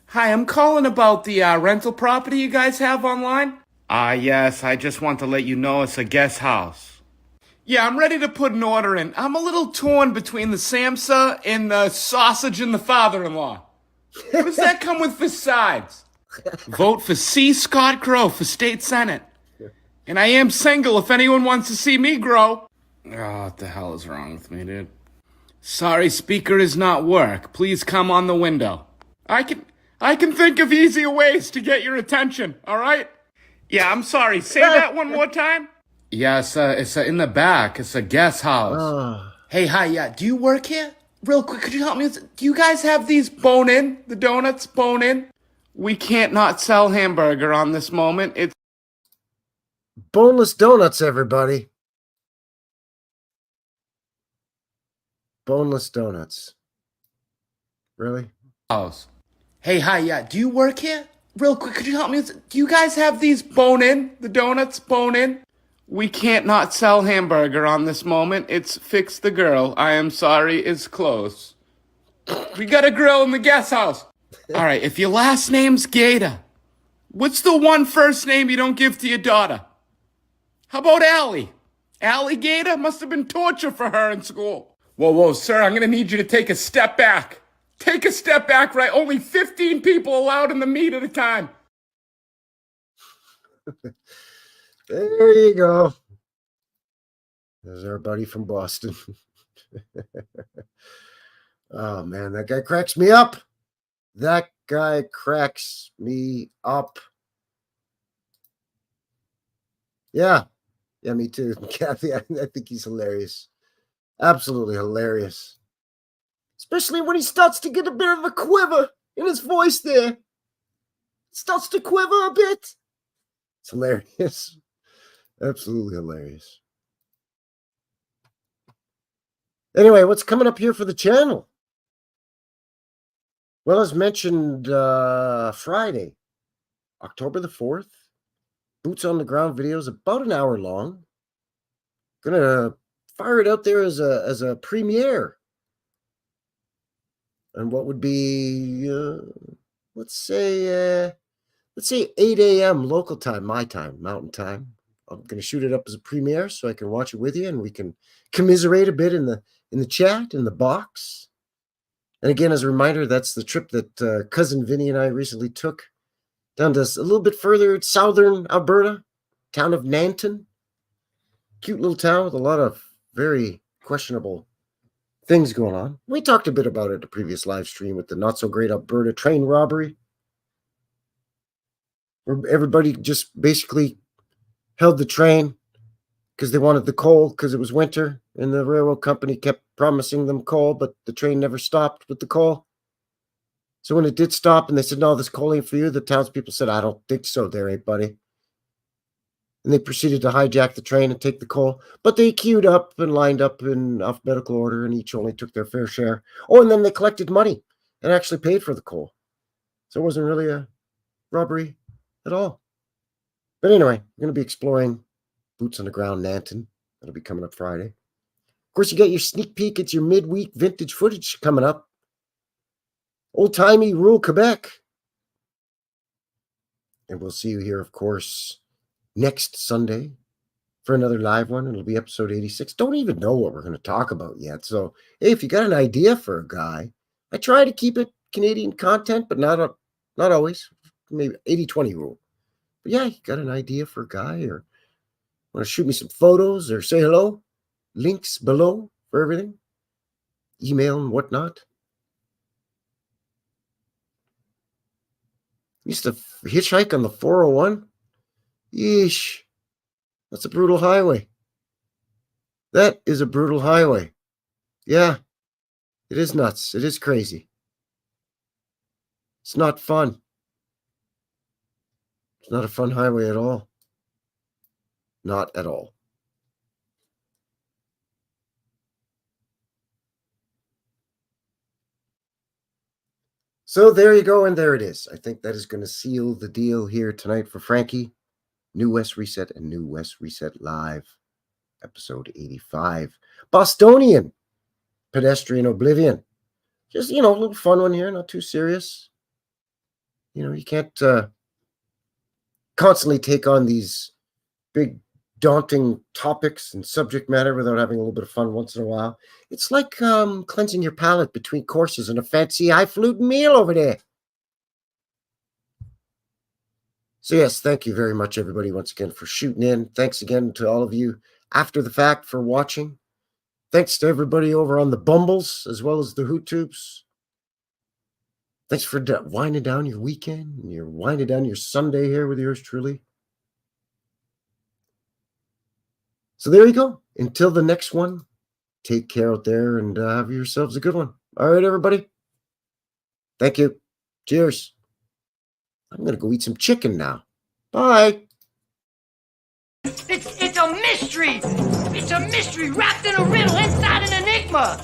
Hi, I'm calling about the rental property you guys have online. Yes, I just want to let you know it's a guest house. Yeah, I'm ready to put an order in. I'm a little torn between the Samsa and the sausage and the father-in-law. What does that come with for sides? Vote for C. Scott Crow for state senate. And I am single if anyone wants to see me grow. Oh, what the hell is wrong with me, dude? Sorry, speaker does not work. Please come on the window. I can think of easier ways to get your attention, all right? Yeah, I'm sorry. Say that one more time. Yeah, it's in the back. It's a guest house. Hey, hi, yeah. Do you work here? Real quick, could you help me? Do you guys have these bone-in? The donuts bone-in? We can't not sell hamburger on this moment. It's Boneless donuts, everybody. Boneless donuts. Really? house. Hey, hi, yeah. Do you work here? Real quick, could you help me? Do you guys have these bone-in? The donuts bone-in? We can't not sell hamburger on this moment. It's Fix the Girl. I am sorry, it's close. We got a grill in the guest house. All right, if your last name's Gator, what's the one first name you don't give to your daughter? How about Allie? Alligator? Must have been torture for her in school. Whoa, whoa, sir, I'm gonna need you to take a step back. Take a step back, right? Only 15 people allowed in the meet at a time. There you go. There's our buddy from Boston. Oh, man, that guy cracks me up. That guy cracks me up. Yeah. Yeah, me too. Kathy, I think he's hilarious. Absolutely hilarious. Especially when he starts to get a bit of a quiver in his voice there. Starts to quiver a bit. It's hilarious. Absolutely hilarious. Anyway, what's coming up here for the channel? Well, as mentioned, Friday, October the 4th, Boots on the Ground videos, about an hour long. Gonna fire it out there as a premiere. And what would be, let's say 8 a.m. local time, my time, mountain time. I'm going to shoot it up as a premiere so I can watch it with you and we can commiserate a bit in the chat, in the box. And again, as a reminder, that's the trip that cousin Vinny and I recently took down to a little bit further southern Alberta, town of Nanton. Cute little town with a lot of very questionable things going on. We talked a bit about it in the previous live stream with the not so great Alberta train robbery, where everybody just basically held the train because they wanted the coal because it was winter and the railroad company kept promising them coal, but the train never stopped with the coal. So when it did stop and they said, no, this coal ain't for you, the townspeople said, I don't think so there, ain't buddy. And they proceeded to hijack the train and take the coal. But they queued up and lined up in alphabetical order and each only took their fair share. Oh, and then they collected money and actually paid for the coal. So it wasn't really a robbery at all. But anyway, we're going to be exploring Boots on the Ground Nanton. That'll be coming up Friday. Of course, you got your sneak peek at your midweek vintage footage coming up. Old timey rural Quebec. And we'll see you here, of course, next Sunday for another live one. It'll be episode 86. Don't even know what we're going to talk about yet. So, hey, if you got an idea for a guy, I try to keep it Canadian content, but not always. Maybe 80-20 rule. But yeah, you got an idea for a guy or want to shoot me some photos or say hello? Links below for everything. Email and whatnot. Used to hitchhike on the 401. Yeesh. That's a brutal highway. That is a brutal highway. Yeah. It is nuts. It is crazy. It's not fun. It's not a fun highway at all. Not at all. So there you go, and there it is. I think that is going to seal the deal here tonight for Frankie. New West Reset and New West Reset Live, episode 85. Bostonian, Pedestrian, Oblivion. Just, a little fun one here, not too serious. You can't constantly take on these big, daunting topics and subject matter without having a little bit of fun once in a while. It's like cleansing your palate between courses and a fancy highfalutin meal over there. So yes, thank you very much, everybody, once again for shooting in. Thanks again to all of you after the fact for watching. Thanks to everybody over on the Bumbles as well as the HooTubes. Thanks for winding down your weekend. You're winding down your Sunday here with yours truly. So there you go. Until the next one, take care out there and have yourselves a good one. All right, everybody. Thank you. Cheers. I'm going to go eat some chicken now. Bye. It's a mystery. It's a mystery wrapped in a riddle inside an enigma.